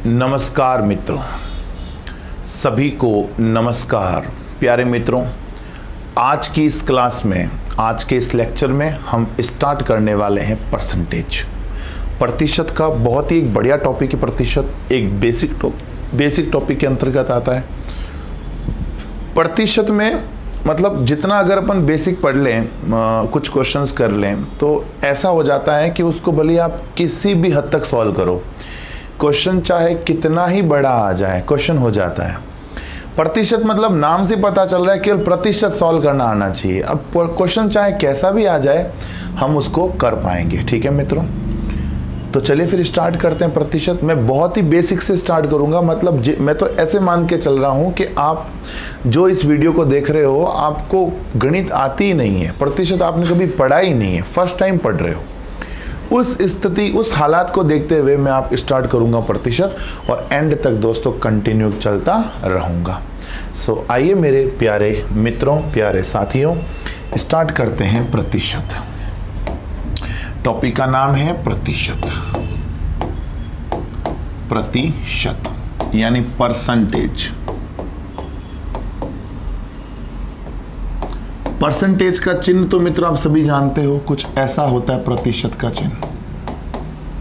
नमस्कार मित्रों, सभी को नमस्कार। प्यारे मित्रों, आज की इस क्लास में, आज के इस लेक्चर में हम स्टार्ट करने वाले हैं परसेंटेज। प्रतिशत का बहुत ही एक बढ़िया टॉपिक है। प्रतिशत एक बेसिक टॉपिक के अंतर्गत आता है। प्रतिशत में मतलब जितना अगर अपन बेसिक पढ़ लें, कुछ क्वेश्चंस कर लें, तो ऐसा हो जाता है कि उसको भले आप किसी भी हद तक सॉल्व करो, क्वेश्चन चाहे कितना ही बड़ा आ जाए, क्वेश्चन हो जाता है। प्रतिशत मतलब नाम से पता चल रहा है केवल प्रतिशत सॉल्व करना आना चाहिए। अब क्वेश्चन चाहे कैसा भी आ जाए, हम उसको कर पाएंगे। ठीक है मित्रों, तो चलिए फिर स्टार्ट करते हैं। प्रतिशत मैं बहुत ही बेसिक से स्टार्ट करूंगा। मतलब मैं तो ऐसे मान के चल रहा हूं कि आप जो इस वीडियो को देख रहे हो, आपको गणित आती ही नहीं है, प्रतिशत आपने कभी पढ़ा ही नहीं है, फर्स्ट टाइम पढ़ रहे हो। उस स्थिति, उस हालात को देखते हुए मैं आप स्टार्ट करूंगा प्रतिशत, और एंड तक दोस्तों कंटिन्यू चलता रहूंगा। सो आइए मेरे प्यारे मित्रों, प्यारे साथियों, स्टार्ट करते हैं प्रतिशत। टॉपिक का नाम है प्रतिशत। प्रतिशत यानी परसेंटेज। परसेंटेज का चिन्ह तो मित्रों आप सभी जानते हो, कुछ ऐसा होता है प्रतिशत का चिन्ह,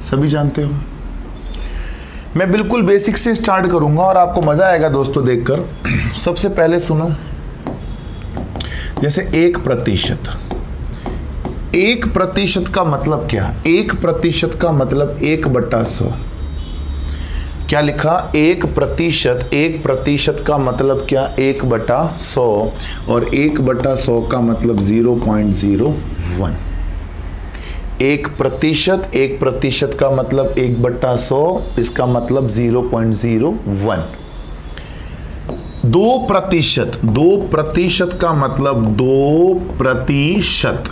सभी जानते हो। मैं बिल्कुल बेसिक से स्टार्ट करूंगा और आपको मजा आएगा दोस्तों देखकर। सबसे पहले सुनो, जैसे 1%। 1% का मतलब क्या? 1% का मतलब 1/100। क्या लिखा? 1%। 1% का मतलब क्या? 1/100। और 1/100 का मतलब 0.01। 1%। 1% का मतलब 1/100, इसका मतलब 0.01। 2%। 2% का मतलब 2%,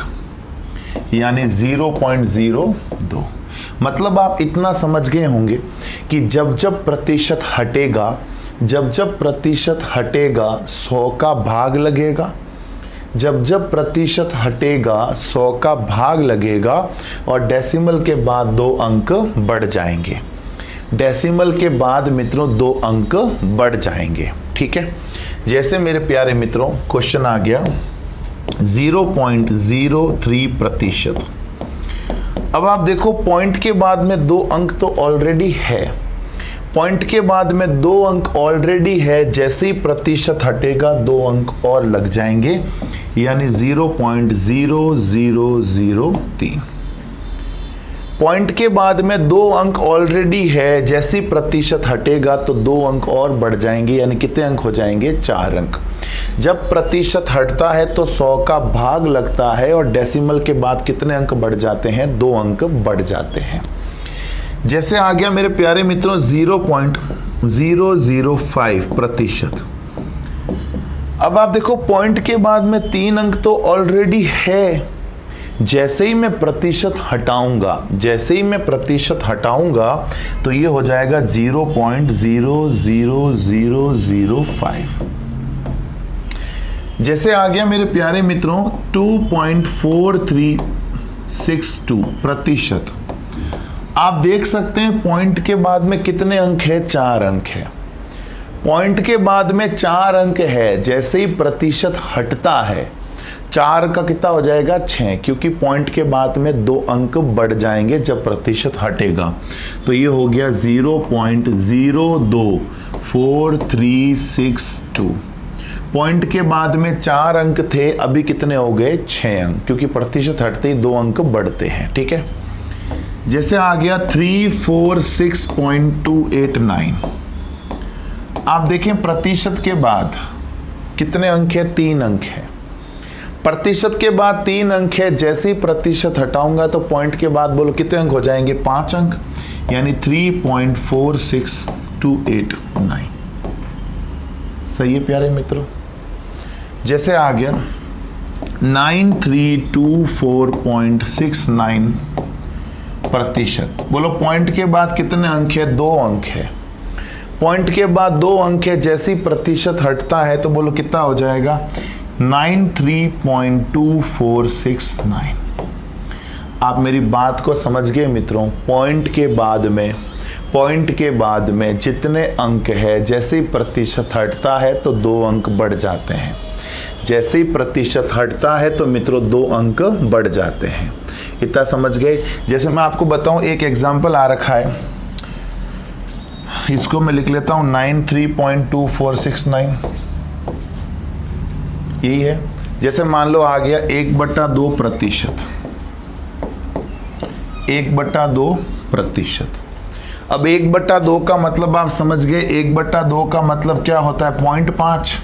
यानी 0.02। मतलब आप इतना समझ गए होंगे कि जब जब प्रतिशत हटेगा, जब जब प्रतिशत हटेगा 100 का भाग लगेगा। जब जब प्रतिशत हटेगा 100 का भाग लगेगा, और डेसिमल के बाद 2 अंक बढ़ जाएंगे। डेसिमल के बाद मित्रों 2 अंक बढ़ जाएंगे। ठीक है, जैसे मेरे प्यारे मित्रों क्वेश्चन आ गया 0.03%। अब आप देखो, पॉइंट के बाद में 2 अंक तो ऑलरेडी है। पॉइंट के बाद में 2 अंक ऑलरेडी है, जैसे ही प्रतिशत हटेगा 2 अंक और लग जाएंगे, यानी 0.0003। पॉइंट के बाद में 2 अंक ऑलरेडी है, जैसे ही प्रतिशत हटेगा तो 2 अंक और बढ़ जाएंगे, यानी कितने अंक हो जाएंगे? 4 अंक। जब प्रतिशत हटता है तो 100 का भाग लगता है, और डेसिमल के बाद कितने अंक बढ़ जाते हैं? 2 अंक बढ़ जाते हैं। जैसे आ गया मेरे प्यारे मित्रों 0.005%। अब आप देखो, पॉइंट के बाद में 3 अंक तो ऑलरेडी है। जैसे ही मैं प्रतिशत हटाऊंगा, जैसे ही मैं प्रतिशत हटाऊंगा तो ये हो जाएगा 0.00005। जैसे आ गया मेरे प्यारे मित्रों 2.4362%। आप देख सकते हैं पॉइंट के बाद में कितने अंक है? 4 अंक है। पॉइंट के बाद में 4 अंक है, जैसे ही प्रतिशत हटता है 4 का कितना हो जाएगा? 6, क्योंकि पॉइंट के बाद में 2 अंक बढ़ जाएंगे जब प्रतिशत हटेगा। तो ये हो गया 0.02432। पॉइंट के बाद में 4 अंक थे, अभी कितने हो गए? 6 अंक, क्योंकि प्रतिशत हटते ही 2 अंक बढ़ते हैं। ठीक है, जैसे आ गया 346.289। आप देखें प्रतिशत के बाद कितने अंक है? 3 अंक है। प्रतिशत के बाद 3 अंक है, जैसे ही प्रतिशत हटाऊंगा तो पॉइंट के बाद बोलो कितने अंक हो जाएंगे? 5 अंक, यानी 3.46289। सही है प्यारे मित्रों। जैसे आ गया 9324.69%। बोलो पॉइंट के बाद कितने अंक है? 2 अंक है। पॉइंट के बाद 2 अंक है, जैसे ही प्रतिशत हटता है तो बोलो कितना हो जाएगा? 93.2469। आप मेरी बात को समझ गए मित्रों। पॉइंट के बाद में पॉइंट के बाद में जितने अंक है, जैसे ही प्रतिशत हटता है तो 2 अंक बढ़ जाते हैं। जैसे ही प्रतिशत हटता है तो मित्रों 2 अंक बढ़ जाते हैं। इतना समझ गए। जैसे मैं आपको बताऊं, एक एग्जाम्पल आ रखा है, इसको मैं लिख लेता हूं 93.2469, यही है। जैसे मान लो आ गया 1/2 प्रतिशत, 1/2 प्रतिशत। अब 1/2 का मतलब आप समझ गए, 1/2 का मतलब क्या होता है, 0.5।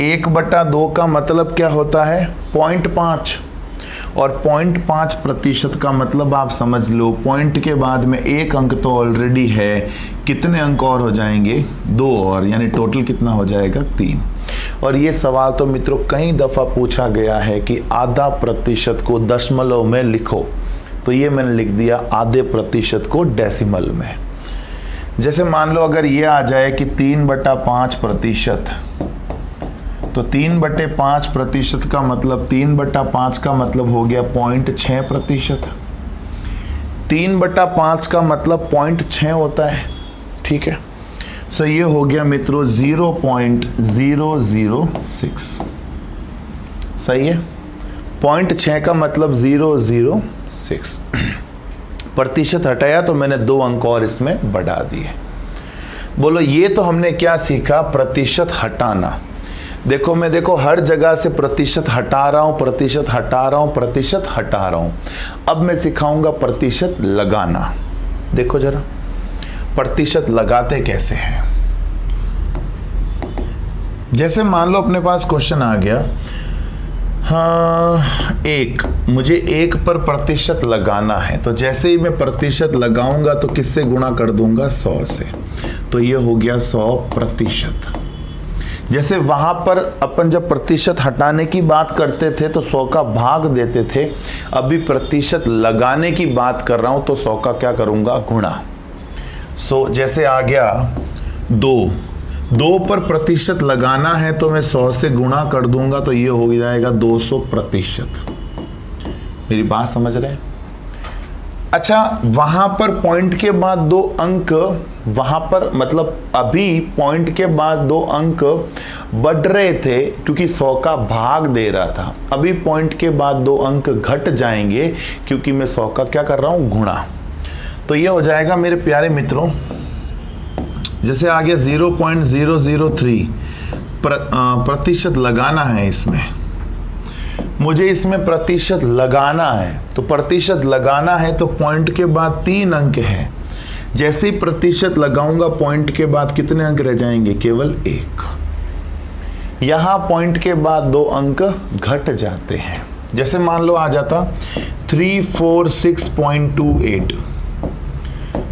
1/2 का मतलब क्या होता है, 0.5। और 0.5 प्रतिशत का मतलब आप समझ लो, पॉइंट के बाद में 1 अंक तो ऑलरेडी है, कितने अंक और हो जाएंगे, 2 और, यानी टोटल कितना हो जाएगा, 3। और ये सवाल तो मित्रों कई दफ़ा पूछा गया है कि आधा प्रतिशत को दशमलव में लिखो, तो ये मैंने लिख दिया आधे प्रतिशत को डेसिमल में। जैसे मान लो अगर ये आ जाए कि 3/5 प्रतिशत, तो 3/5 प्रतिशत का मतलब 3/5 का मतलब हो गया 0.6 प्रतिशत। 3/5 का मतलब 0.6 होता है, ठीक है। सो ये हो गया मित्रों 0.006, सही है। 0.6 का मतलब 006 प्रतिशत हटाया तो मैंने 2 अंक और इसमें बढ़ा दिए। बोलो ये तो हमने क्या सीखा, प्रतिशत हटाना। देखो मैं हर जगह से प्रतिशत हटा रहा हूं, प्रतिशत हटा रहा हूं, प्रतिशत हटा रहा हूं। अब मैं सिखाऊंगा प्रतिशत लगाना। देखो जरा प्रतिशत लगाते कैसे हैं। जैसे मान लो अपने पास क्वेश्चन आ गया, हाँ 1, मुझे 1 पर प्रतिशत लगाना है, तो जैसे ही मैं प्रतिशत लगाऊंगा तो किससे गुणा कर दूंगा, 100 से, तो ये हो गया 100%। जैसे वहां पर अपन जब प्रतिशत हटाने की बात करते थे तो 100 का भाग देते थे, अभी प्रतिशत लगाने की बात कर रहा हूं तो 100 का क्या करूंगा, गुणा। सो जैसे आ गया 2 पर प्रतिशत लगाना है तो मैं 100 से गुणा कर दूंगा, तो ये हो जाएगा 200%। मेरी बात समझ रहे हैं। अच्छा, वहां पर पॉइंट के बाद 2 अंक, वहां पर मतलब अभी पॉइंट के बाद 2 अंक बढ़ रहे थे क्योंकि 100 का भाग दे रहा था। अभी पॉइंट के बाद 2 अंक घट जाएंगे क्योंकि मैं 100 का क्या कर रहा हूं, गुणा। तो ये हो जाएगा मेरे प्यारे मित्रों, जैसे आ गया 0.003 प्रतिशत लगाना है इसमें, मुझे इसमें प्रतिशत लगाना है। तो प्रतिशत लगाना है तो पॉइंट के बाद 3 अंक है, जैसे ही प्रतिशत लगाऊंगा पॉइंट के बाद कितने अंक रह जाएंगे, केवल 1। यहां पॉइंट के बाद 2 अंक घट जाते हैं। जैसे मान लो आ जाता 346.28,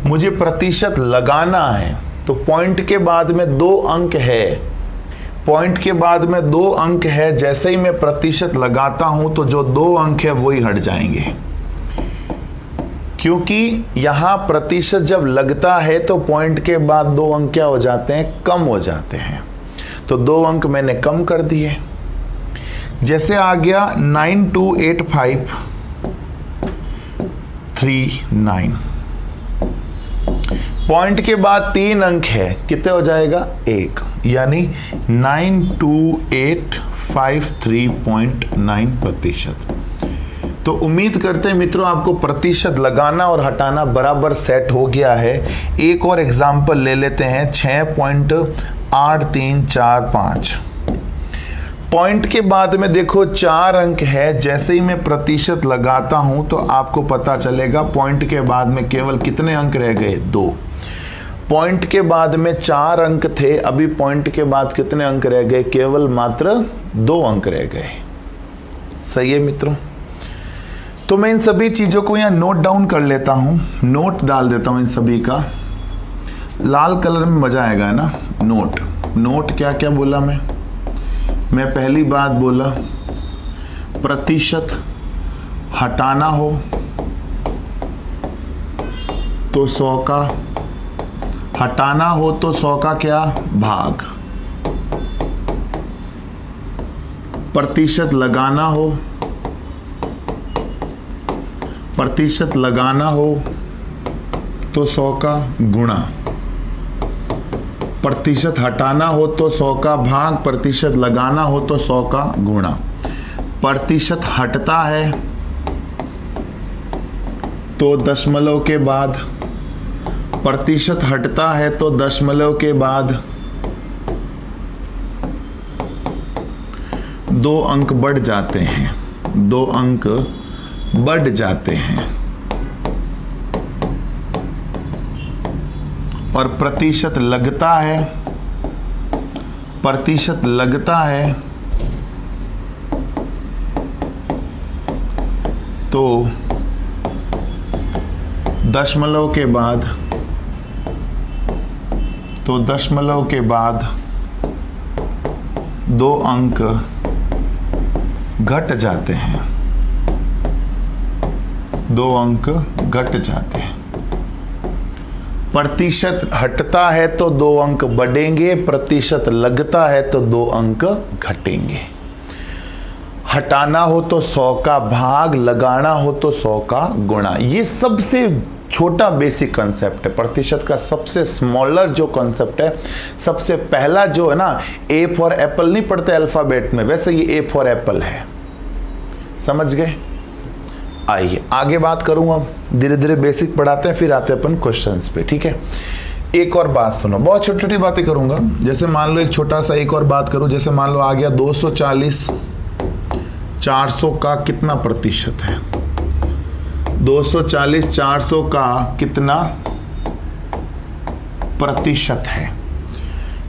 मुझे प्रतिशत लगाना है तो पॉइंट के बाद में 2 अंक है, पॉइंट के बाद में 2 अंक है, जैसे ही मैं प्रतिशत लगाता हूं तो जो 2 अंक है वही हट जाएंगे, क्योंकि यहां प्रतिशत जब लगता है तो पॉइंट के बाद 2 अंक क्या हो जाते हैं, कम हो जाते हैं। तो 2 अंक मैंने कम कर दिए। जैसे आ गया 928539, पॉइंट के बाद 3 अंक है, कितने हो जाएगा, 1, यानी 92853.9 प्रतिशत। तो उम्मीद करते हैं मित्रों आपको प्रतिशत लगाना और हटाना बराबर सेट हो गया है। एक और एग्जाम्पल ले लेते हैं, 6.8345। पॉइंट के बाद में देखो 4 अंक है, जैसे ही मैं प्रतिशत लगाता हूं तो आपको पता चलेगा पॉइंट के बाद में केवल कितने अंक रह गए, 2। पॉइंट के बाद में 4 अंक थे, अभी पॉइंट के बाद कितने अंक रह गए, केवल मात्र 2 अंक रह गए। सही है मित्रों। तो मैं इन सभी चीजों को यहां नोट डाउन कर लेता हूं, नोट डाल देता हूं इन सभी का। लाल कलर में मजा आएगा ना। नोट क्या क्या बोला मैं पहली बात बोला, प्रतिशत हटाना हो तो 100 का, हटाना हो तो 100 का क्या, भाग। प्रतिशत लगाना हो, तो 100 का गुणा, प्रतिशत हटाना हो तो 100 का भाग, प्रतिशत लगाना हो तो 100 का गुणा। प्रतिशत हटता है तो दशमलव के बाद, प्रतिशत हटता है तो दशमलव के बाद 2 अंक बढ़ जाते हैं, 2 अंक बढ़ जाते हैं। और प्रतिशत लगता है, प्रतिशत लगता है तो दशमलव के बाद, तो दशमलव के बाद 2 अंक घट जाते हैं, 2 अंक घट जाते हैं। प्रतिशत हटता है तो 2 अंक बढ़ेंगे, प्रतिशत लगता है तो 2 अंक घटेंगे। हटाना हो तो 100 का भाग, लगाना हो तो 100 का गुणा। ये सबसे छोटा बेसिक कंसेप्ट है, प्रतिशत का सबसे स्मॉलर जो कंसेप्ट है, सबसे पहला जो है ना, ए फॉर एप्पल नहीं पढ़ते अल्फाबेट में, वैसे ये ए फॉर एप्पल है। समझ गए? आइए आगे बात करूंगा, धीरे धीरे बेसिक पढ़ाते हैं, फिर आते हैं अपन क्वेश्चंस पे। ठीक है, एक और बात सुनो, बहुत छोटी छोटी बातें करूंगा। जैसे मान लो एक छोटा सा एक और बात करूं, जैसे मान लो आ गया 240 400 का कितना प्रतिशत है, 240 400 का कितना प्रतिशत है।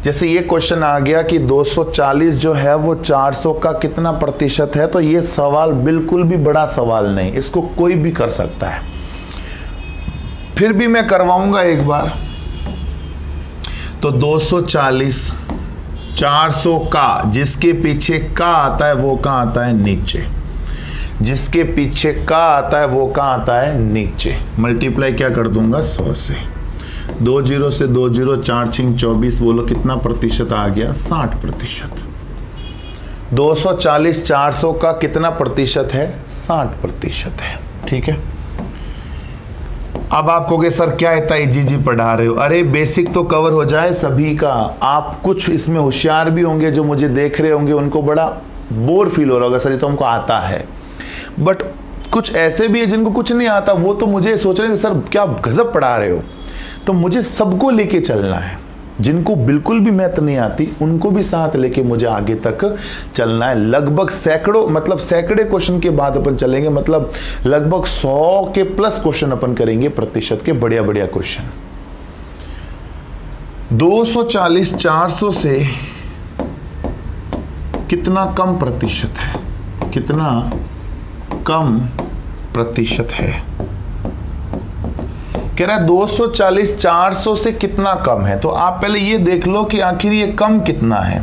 जैसे ये क्वेश्चन आ गया कि 240 जो है वो 400 का कितना प्रतिशत है, तो ये सवाल बिल्कुल भी बड़ा सवाल नहीं, इसको कोई भी कर सकता है। फिर भी मैं करवाऊंगा एक बार। तो 240 400 का, जिसके पीछे का आता है वो कहाँ आता है, नीचे। जिसके पीछे का आता है वो कहाँ आता है, नीचे। मल्टीप्लाई क्या कर दूंगा, 100 से। 2 जीरो से 2 जीरो, 4 छिंग 24, बोलो कितना प्रतिशत आ गया, 60%। 240 400 का कितना प्रतिशत है, 60% है। ठीक है, अब आप कहोगे सर क्या इतना इजी पढ़ा रहे हो। अरे बेसिक तो कवर हो जाए सभी का। आप कुछ इसमें होशियार भी होंगे जो मुझे देख रहे होंगे, उनको बड़ा बोर फील हो रहा होगा, सर ये तो हमको आता है। बट कुछ ऐसे भी है जिनको कुछ नहीं आता, वो तो मुझे सोच रहे हैं सर क्या गजब पढ़ा रहे हो। तो मुझे सबको लेके चलना है, जिनको बिल्कुल भी मैथ नहीं आती उनको भी साथ लेके मुझे आगे तक चलना है। लगभग सैकड़ों, मतलब सैकड़े क्वेश्चन के बाद अपन चलेंगे, मतलब लगभग 100 के प्लस क्वेश्चन अपन करेंगे प्रतिशत के, बढ़िया बढ़िया क्वेश्चन। 240 400 से कितना कम प्रतिशत है, कितना कम प्रतिशत है। कह रहा है 240 400 से कितना कम है। तो आप पहले ये देख लो कि आखिर ये कम कितना है।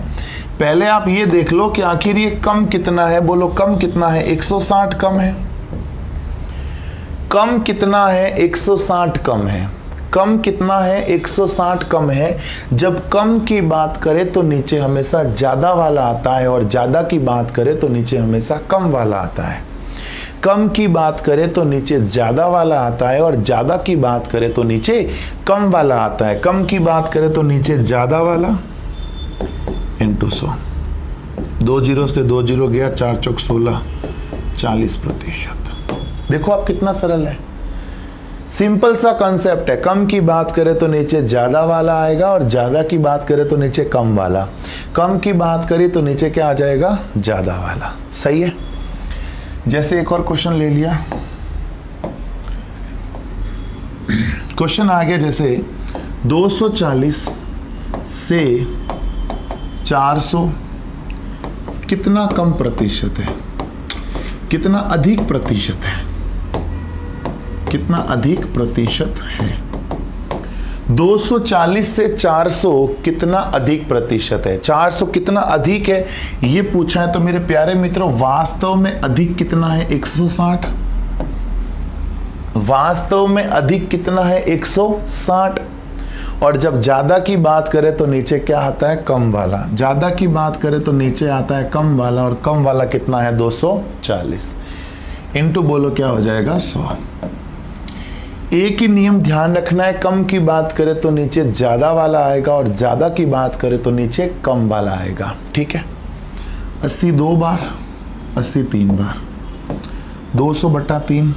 पहले आप ये देख लो कि आखिर ये कम कितना है। बोलो कम कितना है, 160 कम है। कम कितना है, 160 कम है। कम कितना है, 160 कम है। जब कम की बात करें तो नीचे हमेशा ज्यादा वाला आता है, और ज्यादा की बात करें तो नीचे हमेशा कम वाला आता है। कम की बात करें तो नीचे ज्यादा वाला आता है, और ज्यादा की बात करें तो नीचे कम वाला आता है। कम की बात करें तो नीचे ज्यादा वाला इंटू 100। 2 जीरो से 2 जीरो गया, 4 चौक 16, 40%। देखो आप कितना सरल है, सिंपल सा कंसेप्ट है। कम की बात करें तो नीचे ज्यादा वाला आएगा, और ज्यादा की बात करें तो नीचे कम वाला। कम की बात करें तो नीचे क्या आ जाएगा, ज्यादा वाला। सही है। जैसे एक और क्वेश्चन ले लिया, क्वेश्चन आ गया जैसे 240 से 400 कितना कम प्रतिशत है, कितना अधिक प्रतिशत है, कितना अधिक प्रतिशत है। 240 से 400 कितना अधिक प्रतिशत है। 400 कितना अधिक है ये पूछा है। तो मेरे प्यारे मित्रों, वास्तव में अधिक कितना है, 160। वास्तव में अधिक कितना है, 160। और जब ज्यादा की बात करें तो नीचे क्या आता है, कम वाला। ज्यादा की बात करें तो नीचे आता है कम वाला, और कम वाला कितना है, 240। इंटू बोलो क्या हो जाएगा, 100। एक ही नियम ध्यान रखना है, कम की बात करें तो नीचे ज्यादा वाला आएगा और ज्यादा की बात करें तो नीचे कम वाला आएगा। ठीक है, 80 2 बार, 80 3 बार, 200/3,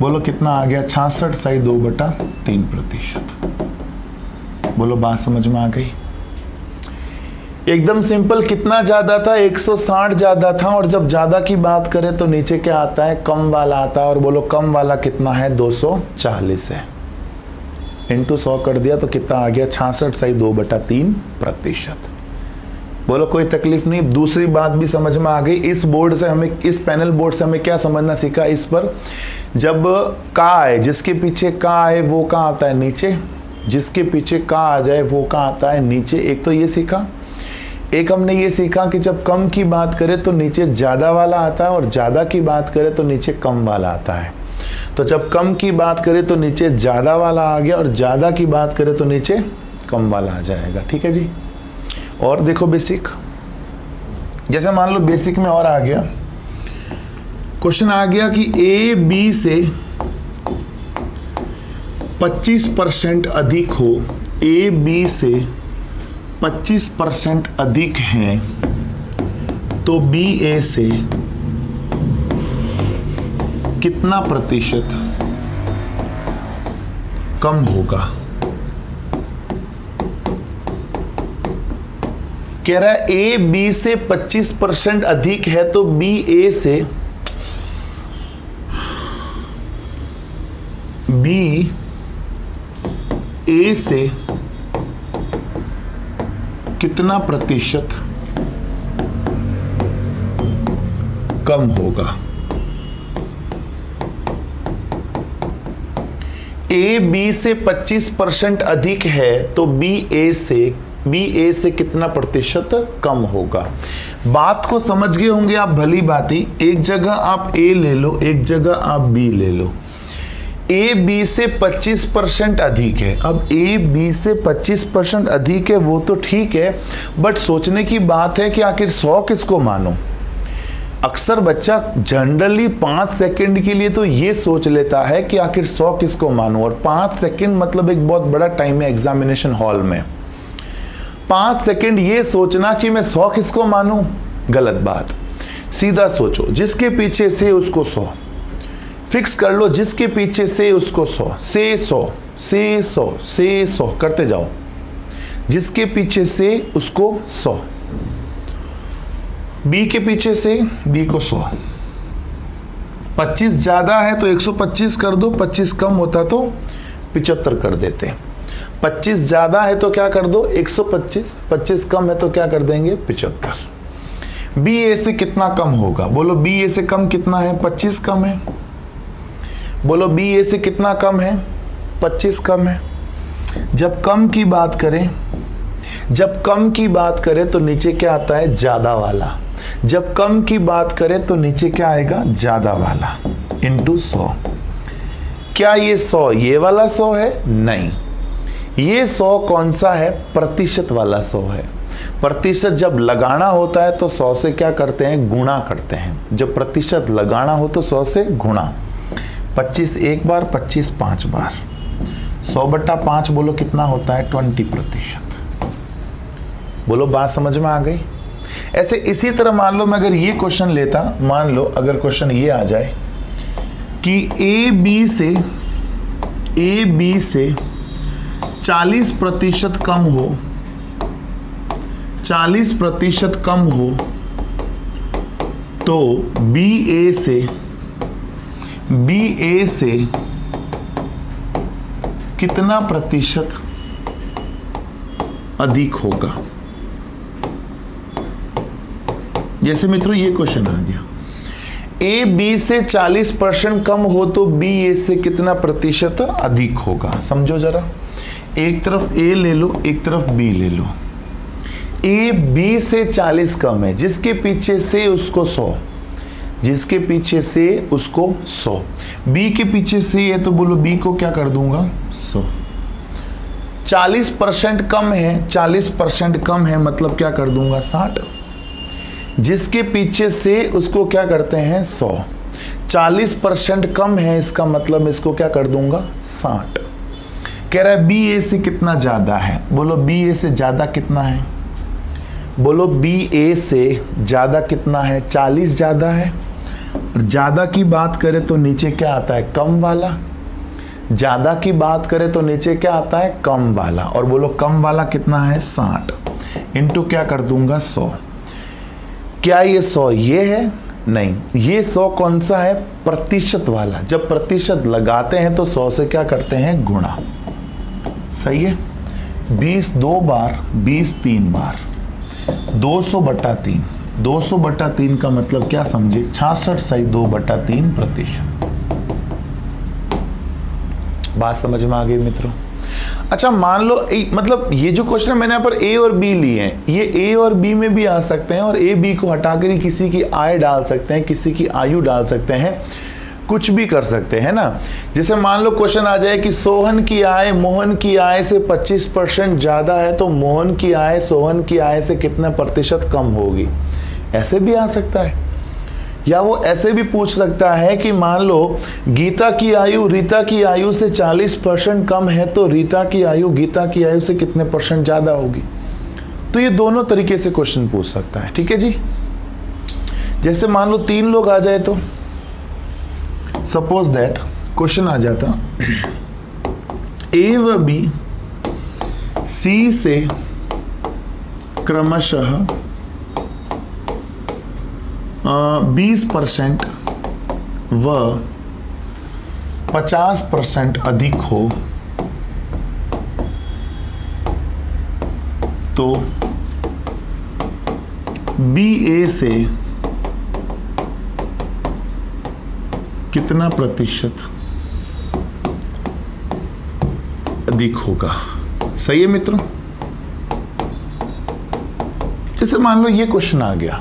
बोलो कितना आ गया, 66/2/3%। बोलो बात समझ में आ गई? एकदम सिंपल। कितना ज्यादा था, 160 ज्यादा था, और जब ज्यादा की बात करें तो नीचे क्या आता है, कम वाला आता है। और बोलो कम वाला कितना है, 240 है। इंटू 100 कर दिया तो कितना आ गया, 66/2/3%। बोलो कोई तकलीफ नहीं। दूसरी बात भी समझ में आ गई। इस बोर्ड से हमें, इस पैनल बोर्ड से हमें क्या समझना सीखा, इस पर जब का आए, जिसके पीछे का आए वो कहाँ आता है, नीचे। जिसके पीछे का आ जाए वो कहाँ आता है, नीचे। एक तो ये सीखा। एक हमने ये सीखा कि जब कम की बात करें तो नीचे ज़्यादा वाला आता है, और ज़्यादा की बात करें तो नीचे कम वाला आता है। तो जब कम की बात करें तो नीचे ज़्यादा वाला आ गया, और ज़्यादा की बात करें तो नीचे कम वाला आ जाएगा। ठीक है जी। और देखो बेसिक, जैसे मान लो बेसिक में और आ गया, क्वेश्चन आ गया कि ए बी से 25% अधिक हो, ए बी से 25% अधिक हैं, तो बी ए से कितना प्रतिशत कम होगा। कह रहा है ए बी से 25% अधिक है, तो बी ए से, बी ए से कितना प्रतिशत कम होगा। ए बी से 25% अधिक है, तो बी ए से कितना प्रतिशत कम होगा। बात को समझ गए होंगे आप भली भांति। एक जगह आप ए ले लो, एक जगह आप बी ले लो। ए बी से 25% अधिक है। अब ए बी से 25% अधिक है वो तो ठीक है, बट सोचने की बात है कि आखिर 100 किसको मानो। अक्सर बच्चा जनरली 5 सेकंड के लिए तो ये सोच लेता है कि आखिर 100 किसको मानो, और 5 सेकंड मतलब एक बहुत बड़ा टाइम है एग्जामिनेशन हॉल में। 5 सेकंड ये सोचना कि मैं 100 किसको मानूं, गलत बात। सीधा सोचो, जिसके पीछे से उसको 100 फिक्स कर लो, जिसके पीछे से उसको 100 से 100 से 100 से 100 करते जाओ, जिसके पीछे से उसको 100। बी के पीछे से बी को 100। 25 ज्यादा है तो 125 कर दो, 25 कम होता तो 75 कर देते। 25 ज्यादा है तो क्या कर दो, 125। 25 कम है तो क्या कर देंगे, 75। बी ए से कितना कम होगा, बोलो बी ए से कम कितना है, 25 कम है। बोलो बी ए से कितना कम है, 25 कम है। जब कम की बात करें, जब कम की बात करें तो नीचे क्या आता है, ज्यादा वाला। जब कम की बात करें तो नीचे क्या आएगा, ज्यादा वाला, इंटू 100। क्या ये 100 ये वाला 100 है, नहीं। ये 100 कौन सा है, प्रतिशत वाला 100 है। प्रतिशत जब लगाना होता है तो 100 से क्या करते हैं, गुणा करते हैं। जब प्रतिशत लगाना हो तो 100 से गुणा। 25 एक बार, 25 5 बार, 100/5 बोलो कितना होता है, 20%। बोलो बात समझ में आ गई। ऐसे इसी तरह मान लो मैं अगर ये क्वेश्चन लेता, मान लो अगर क्वेश्चन ये आ जाए कि ए बी से 40% कम हो, 40% कम हो, तो बी ए से कितना प्रतिशत अधिक होगा। जैसे मित्रों ये क्वेश्चन आ गया, ए बी से 40% कम हो तो बी ए से कितना प्रतिशत अधिक होगा। समझो जरा, एक तरफ ए ले लो, एक तरफ बी ले लो। ए बी से 40 कम है, जिसके पीछे से उसको 100, जिसके पीछे से उसको 100। बी के पीछे से है तो बोलो बी को क्या कर दूंगा, 100। 40% कम है, 40% कम है मतलब क्या कर दूंगा, 60। जिसके पीछे से उसको क्या करते हैं, 100। 40% कम है, इसका मतलब इसको क्या कर दूंगा 60। कह रहा है बी ए से कितना ज्यादा है, बोलो बी ए से ज्यादा कितना है, बोलो बी ए से ज्यादा कितना है, 40 ज्यादा है। ज्यादा की बात करें तो नीचे क्या आता है कम वाला, ज्यादा की बात करें तो नीचे क्या आता है कम वाला, और बोलो कम वाला कितना है 60 इंटू क्या कर दूंगा 100। क्या ये 100 ये है, नहीं, ये 100 कौन सा है प्रतिशत वाला, जब प्रतिशत लगाते हैं तो 100 से क्या करते हैं गुणा, सही है। 20 2 बार, 20 3 बार, 200/3, 200/3 का मतलब क्या समझे 66 सही 2/3%। बात समझ में आ गई मित्रों। अच्छा मान लो मतलब ये जो क्वेश्चन मैंने यहाँ पर ए और बी लिए हैं, ये ए और बी में भी आ सकते हैं, और ए बी को हटाकर ही किसी की आय डाल सकते हैं, किसी की आयु डाल सकते हैं, कुछ भी कर सकते हैं ना। जैसे मान लो क्वेश्चन आ जाए कि सोहन की आय मोहन की आय से 25% ज्यादा है, तो मोहन की आय सोहन की आय से कितना प्रतिशत कम होगी, ऐसे भी आ सकता है। या वो ऐसे भी पूछ सकता है कि मान लो गीता की आयु रीता की आयु से 40% कम है, तो रीता की आयु गीता की आयु से कितने % ज्यादा होगी। तो ये दोनों तरीके से क्वेश्चन पूछ सकता है, ठीक है जी। जैसे मान लो 3 लोग आ जाए, तो सपोज दैट क्वेश्चन आ जाता ए व बी सी से क्रमशः 20% व 50% अधिक हो, तो बी ए से कितना प्रतिशत अधिक होगा, सही है मित्रों। जैसे मान लो ये क्वेश्चन आ गया,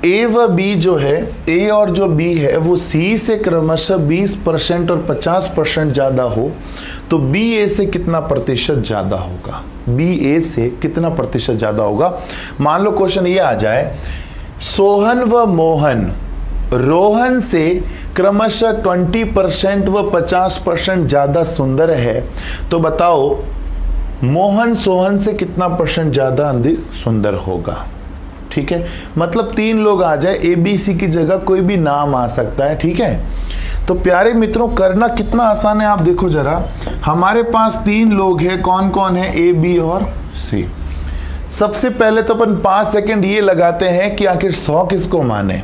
ए व बी जो है, ए और जो बी है वो सी से क्रमशः 20% और 50% ज्यादा हो, तो बी ए से कितना प्रतिशत ज्यादा होगा, बी ए से कितना प्रतिशत ज्यादा होगा। मान लो क्वेश्चन ये आ जाए, सोहन व मोहन रोहन से क्रमशः 20% व 50% ज्यादा सुंदर है, तो बताओ मोहन सोहन से कितना % ज्यादा अधिक सुंदर होगा। ठीक है, मतलब 3 लोग आ जाए, ए बी सी की जगह कोई भी नाम आ सकता है, ठीक है। तो प्यारे मित्रों करना कितना आसान है, आप देखो जरा, हमारे पास 3 लोग हैं, कौन कौन है, ए बी और सी। सबसे पहले तो अपन 5 सेकंड ये लगाते हैं कि आखिर 100 किसको माने।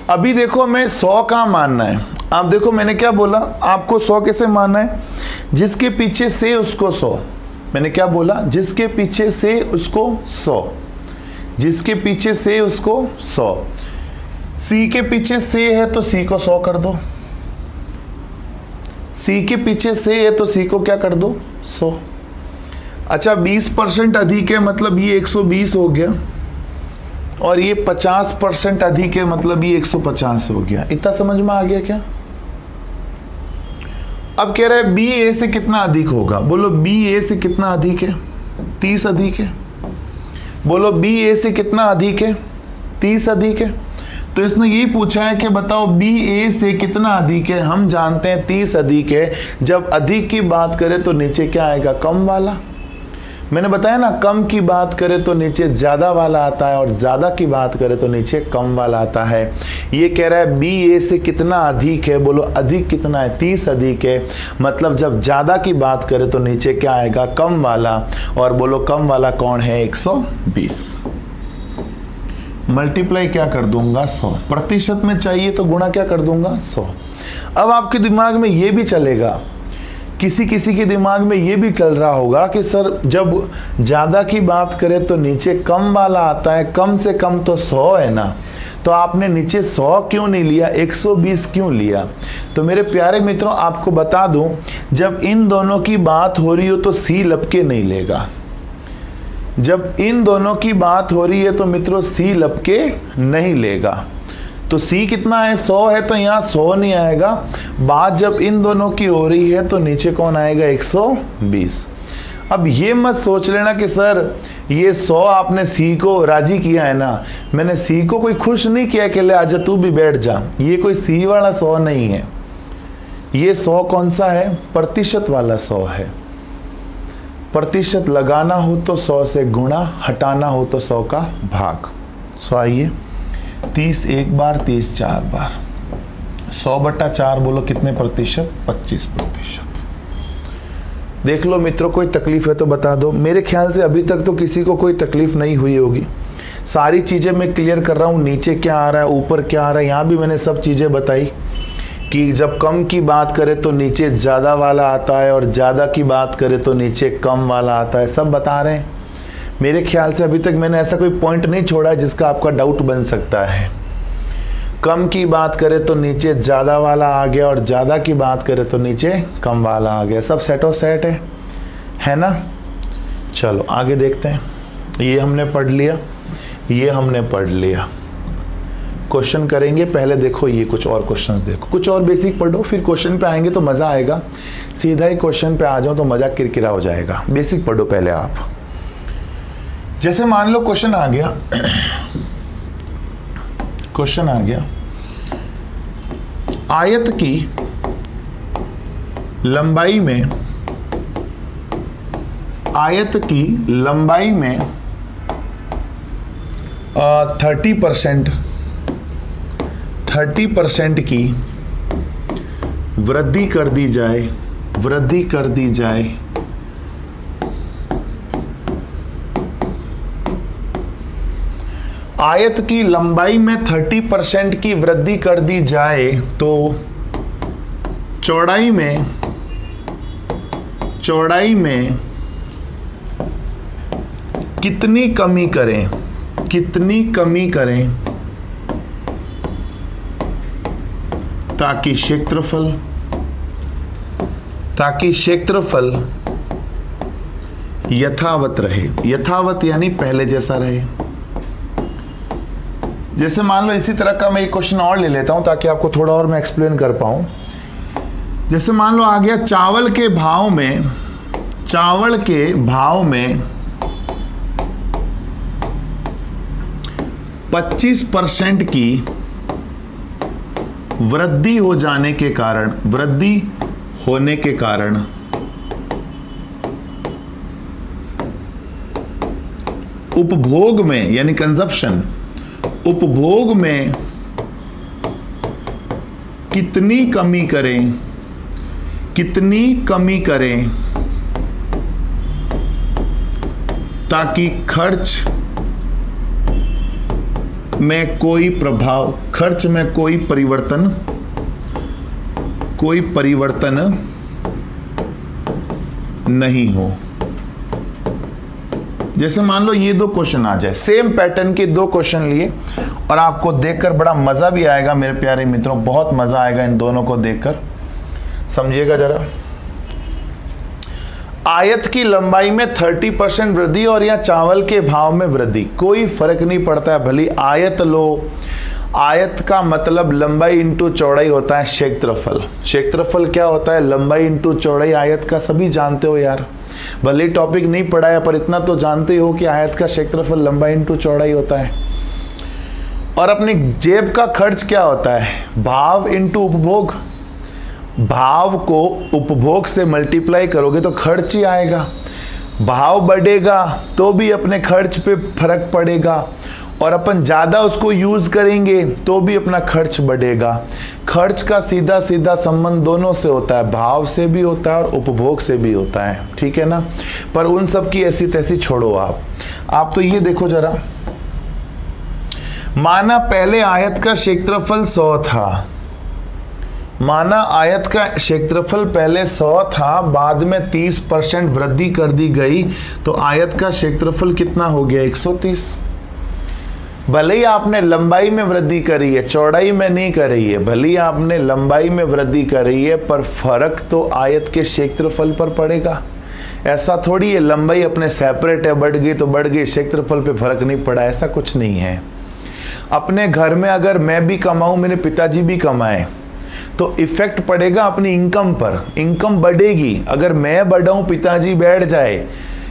अभी देखो मैं 100 कहाँ मानना है, आप देखो मैंने क्या बोला, आपको 100 कैसे मानना है, जिसके पीछे से उसको 100, मैंने क्या बोला, जिसके पीछे से उसको 100, जिसके पीछे से उसको 100। सी के पीछे से है तो सी को 100 कर दो, सी के पीछे से है तो सी को क्या कर दो 100। अच्छा 20% अधिक है मतलब ये 120 हो गया, और ये 50% अधिक है मतलब ये 150 हो गया। इतना समझ में आ गया क्या। अब कह रहा है बी ए से कितना अधिक होगा, बोलो बी ए से कितना अधिक है, 30 अधिक है। बोलो बी ए से कितना अधिक है, 30 अधिक है। तो इसने यही पूछा है कि बताओ बी ए से कितना अधिक है। हम जानते हैं 30 अधिक है, जब अधिक की बात करें तो नीचे क्या आएगा कम वाला। मैंने बताया ना, कम की बात करें तो नीचे ज्यादा वाला आता है, और ज्यादा की बात करें तो नीचे कम वाला आता है। ये कह रहा है बी ए से कितना अधिक है, बोलो अधिक कितना है, 30 अधिक है, मतलब जब ज्यादा की बात करें तो नीचे क्या आएगा कम वाला, और बोलो कम वाला कौन है 120। मल्टीप्लाई क्या कर दूंगा 100, प्रतिशत में चाहिए तो गुणा क्या कर दूंगा 100। अब आपके दिमाग में ये भी चलेगा, किसी किसी के दिमाग में ये भी चल रहा होगा कि सर जब ज़्यादा की बात करें तो नीचे कम वाला आता है, कम से कम तो 100 है ना, तो आपने नीचे 100 क्यों नहीं लिया, 120 क्यों लिया। तो मेरे प्यारे मित्रों आपको बता दूं, जब इन दोनों की बात हो रही हो तो सी लपके नहीं लेगा। जब इन दोनों की बात हो रही है तो मित्रों सी लपके नहीं लेगा। तो सी कितना है 100 है, तो यहाँ 100 नहीं आएगा। बात जब इन दोनों की हो रही है तो नीचे कौन आएगा 120। अब ये मत सोच लेना कि सर ये 100 आपने सी को राजी किया है ना, मैंने सी को कोई खुश नहीं किया कि ले आजा तू भी बैठ जा। ये कोई सी वाला 100 नहीं है, ये 100 कौन सा है, प्रतिशत वाला 100 है। प्रतिशत लगाना हो तो 100 से गुणा, हटाना हो तो 100 का भाग। 100 आइए 30 एक बार, 30 4 बार, 100/4 बोलो कितने प्रतिशत, 25%। देख लो मित्रों, कोई तकलीफ है तो बता दो। मेरे ख्याल से अभी तक तो किसी को कोई तकलीफ नहीं हुई होगी। सारी चीज़ें मैं क्लियर कर रहा हूँ, नीचे क्या आ रहा है ऊपर क्या आ रहा है, यहाँ भी मैंने सब चीज़ें बताई कि जब कम की बात करें तो नीचे ज़्यादा वाला आता है और ज़्यादा की बात करें तो नीचे कम वाला आता है, सब बता रहे हैं। मेरे ख्याल से अभी तक मैंने ऐसा कोई पॉइंट नहीं छोड़ा है जिसका आपका डाउट बन सकता है। कम की बात करें तो नीचे ज़्यादा वाला आ गया और ज़्यादा की बात करें तो नीचे कम वाला आ गया, सब सेटो सेट है ना। चलो आगे देखते हैं। ये हमने पढ़ लिया, ये हमने पढ़ लिया। क्वेश्चन करेंगे, पहले देखो ये कुछ और क्वेश्चंस देखो, कुछ और बेसिक पढ़ो, फिर क्वेश्चन पे आएंगे तो मज़ा आएगा। सीधा ही क्वेश्चन पे आ जाओ तो मज़ा किरकिरा हो जाएगा। बेसिक पढ़ो पहले आप। जैसे मान लो क्वेश्चन आ गया, क्वेश्चन आ गया, आयत की लंबाई में, आयत की लंबाई में 30% की वृद्धि कर दी जाए, वृद्धि कर दी जाए आयत की लंबाई में 30% की वृद्धि कर दी जाए तो चौड़ाई में कितनी कमी करें, कितनी कमी करें ताकि क्षेत्रफल यथावत रहे। यथावत यानी पहले जैसा रहे। जैसे मान लो इसी तरह का मैं एक क्वेश्चन और ले लेता हूं ताकि आपको थोड़ा और मैं एक्सप्लेन कर पाऊं। जैसे मान लो आ गया चावल के भाव में 25% की वृद्धि हो जाने के कारण, वृद्धि होने के कारण उपभोग में यानी कंजप्शन, उपभोग में कितनी कमी करें, कितनी कमी करें ताकि खर्च में कोई प्रभाव, खर्च में कोई परिवर्तन नहीं हो। जैसे मान लो ये दो क्वेश्चन आ जाए, सेम पैटर्न के दो क्वेश्चन लिए, और आपको देखकर बड़ा मजा भी आएगा मेरे प्यारे मित्रों, बहुत मजा आएगा इन दोनों को देखकर। समझिएगा जरा। आयत की लंबाई में 30% वृद्धि और या चावल के भाव में वृद्धि, कोई फर्क नहीं पड़ता है, भली आयत लो। आयत का मतलब लंबाई इंटू चौड़ाई होता है क्षेत्रफल। क्षेत्रफल क्या होता है, लंबाई इंटू चौड़ाई आयत का, सभी जानते हो यार। भले टॉपिक नहीं पढ़ाया पर इतना तो जानते हो कि आयत का क्षेत्रफल लंबाई इंटू चौड़ाई होता है। और अपनी जेब का खर्च क्या होता है, भाव इंटू उपभोग। भाव को उपभोग से मल्टीप्लाई करोगे तो खर्च ही आएगा। भाव बढ़ेगा तो भी अपने खर्च पे फर्क पड़ेगा, और अपन ज़्यादा उसको यूज़ करेंगे तो भी अपना खर्च बढ़ेगा। खर्च का सीधा सीधा संबंध दोनों से होता है, भाव से भी होता है और उपभोग से भी होता है, ठीक है ना। पर उन सब की ऐसी तैसी छोड़ो आप तो ये देखो जरा। माना पहले आयत का क्षेत्रफल 100 था, माना आयत का क्षेत्रफल पहले 100 था, बाद में 30% वृद्धि कर दी गई तो आयत का क्षेत्रफल कितना हो गया, 130। भले ही आपने लंबाई में वृद्धि करी है, चौड़ाई में नहीं करी है, भले ही आपने लंबाई में वृद्धि करी है, पर फर्क तो आयत के क्षेत्रफल पर पड़ेगा। ऐसा थोड़ी है लंबाई अपने सेपरेट है, बढ़ गई तो बढ़ गई, क्षेत्रफल पे फर्क नहीं पड़ा, ऐसा कुछ नहीं है। अपने घर में अगर मैं भी कमाऊं, मेरे पिताजी भी कमाएं, तो इफेक्ट पड़ेगा अपनी इनकम पर। इनकम बढ़ेगी। अगर मैं बढ़ाऊं, पिताजी बैठ जाए,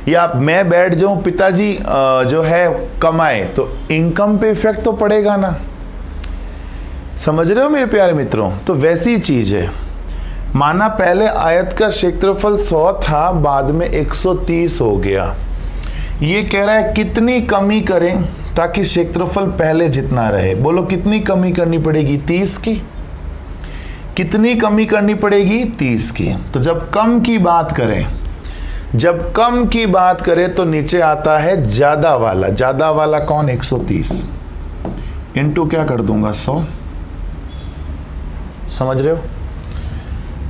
या मैं बैठ जाऊं, पिताजी जो है कमाए, तो इनकम पे इफेक्ट तो पड़ेगा ना। समझ रहे हो मेरे प्यारे मित्रों? तो वैसी चीज है। माना पहले आयत का क्षेत्रफल 100 था, बाद में 130 हो गया। ये कह रहा है कितनी कमी करें ताकि क्षेत्रफल पहले जितना रहे। बोलो कितनी कमी करनी पड़ेगी? 30 की। कितनी कमी करनी पड़ेगी? 30 की। तो जब कम की बात करें, जब कम की बात करें तो नीचे आता है ज्यादा वाला। ज्यादा वाला कौन? 130 इंटू क्या कर दूंगा? 100। समझ रहे हो?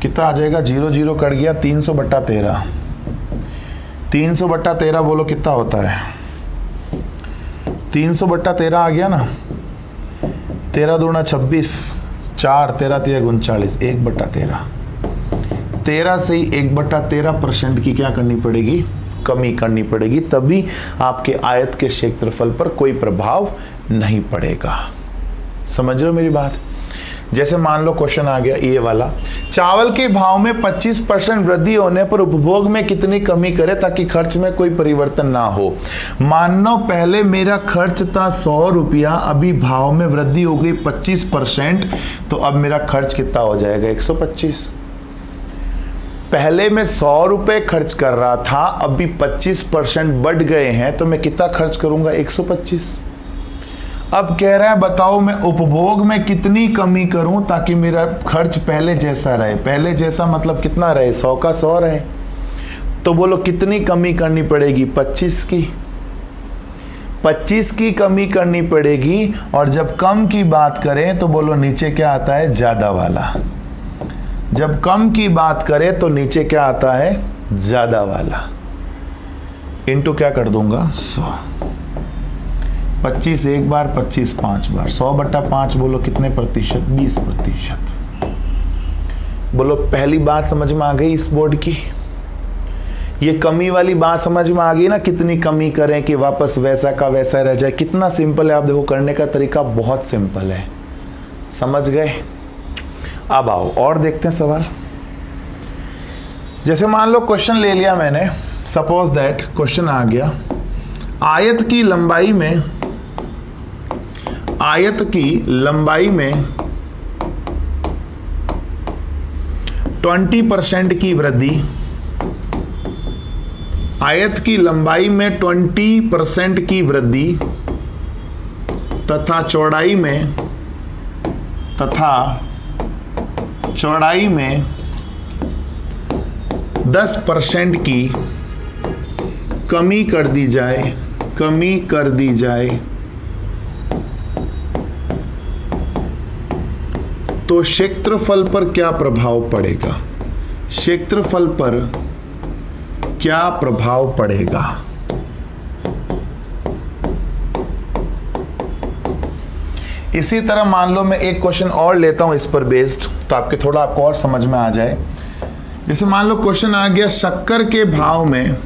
कितना आ जाएगा? 0 0 कट गया, 300/13। 300/13 बोलो कितना होता है? 300/13 आ गया ना। 13 दूना 26, 4 13 3 39, 1/13। 13 से ही 1/13% की क्या करनी पड़ेगी? कमी करनी पड़ेगी, तभी आपके आयत के क्षेत्रफल पर कोई प्रभाव नहीं पड़ेगा। समझ रहे हो मेरी बात? जैसे मान लो क्वेश्चन आ गया ये वाला, चावल के भाव में 25% वृद्धि होने पर उपभोग में कितनी कमी करें ताकि खर्च में कोई परिवर्तन ना हो। मान लो पहले मेरा खर्च था 100 रुपया, अभी भाव में वृद्धि हो गई 25%, तो अब मेरा खर्च कितना हो जाएगा? 125। पहले मैं 100 रुपए खर्च कर रहा था, अभी 25% बढ़ गए हैं, तो मैं कितना खर्च करूंगा? 125। अब कह रहा है बताओ मैं उपभोग में कितनी कमी करूं ताकि मेरा खर्च पहले जैसा रहे। पहले जैसा मतलब कितना रहे? 100 का 100 रहे। तो बोलो कितनी कमी करनी पड़ेगी? 25 की। 25 की कमी करनी पड़ेगी। और जब कम की बात करें तो बोलो नीचे क्या आता है? ज्यादा वाला। जब कम की बात करें तो नीचे क्या आता है? ज्यादा वाला। इंटू क्या कर दूंगा? 100। 25 एक बार, 25 5 बार। 100/5 बोलो कितने प्रतिशत? 20%। बोलो पहली बात समझ में आ गई इस बोर्ड की? ये कमी वाली बात समझ में आ गई ना? कितनी कमी करें कि वापस वैसा का वैसा रह जाए। कितना सिंपल है। आप देखो करने का तरीका बहुत सिंपल है। समझ गए? अब आओ और देखते हैं सवाल। जैसे मान लो क्वेश्चन ले लिया मैंने, सपोज दैट क्वेश्चन आ गया, आयत की लंबाई में 20% की वृद्धि, आयत की लंबाई में 20% की वृद्धि तथा चौड़ाई में 10% की कमी कर दी जाए, तो क्षेत्रफल पर क्या प्रभाव पड़ेगा? क्षेत्रफल पर क्या प्रभाव पड़ेगा? इसी तरह मान लो मैं एक क्वेश्चन और लेता हूं इस पर बेस्ड, तो आपको और समझ में आ जाए। जैसे मान लो क्वेश्चन आ गया, शक्कर के भाव में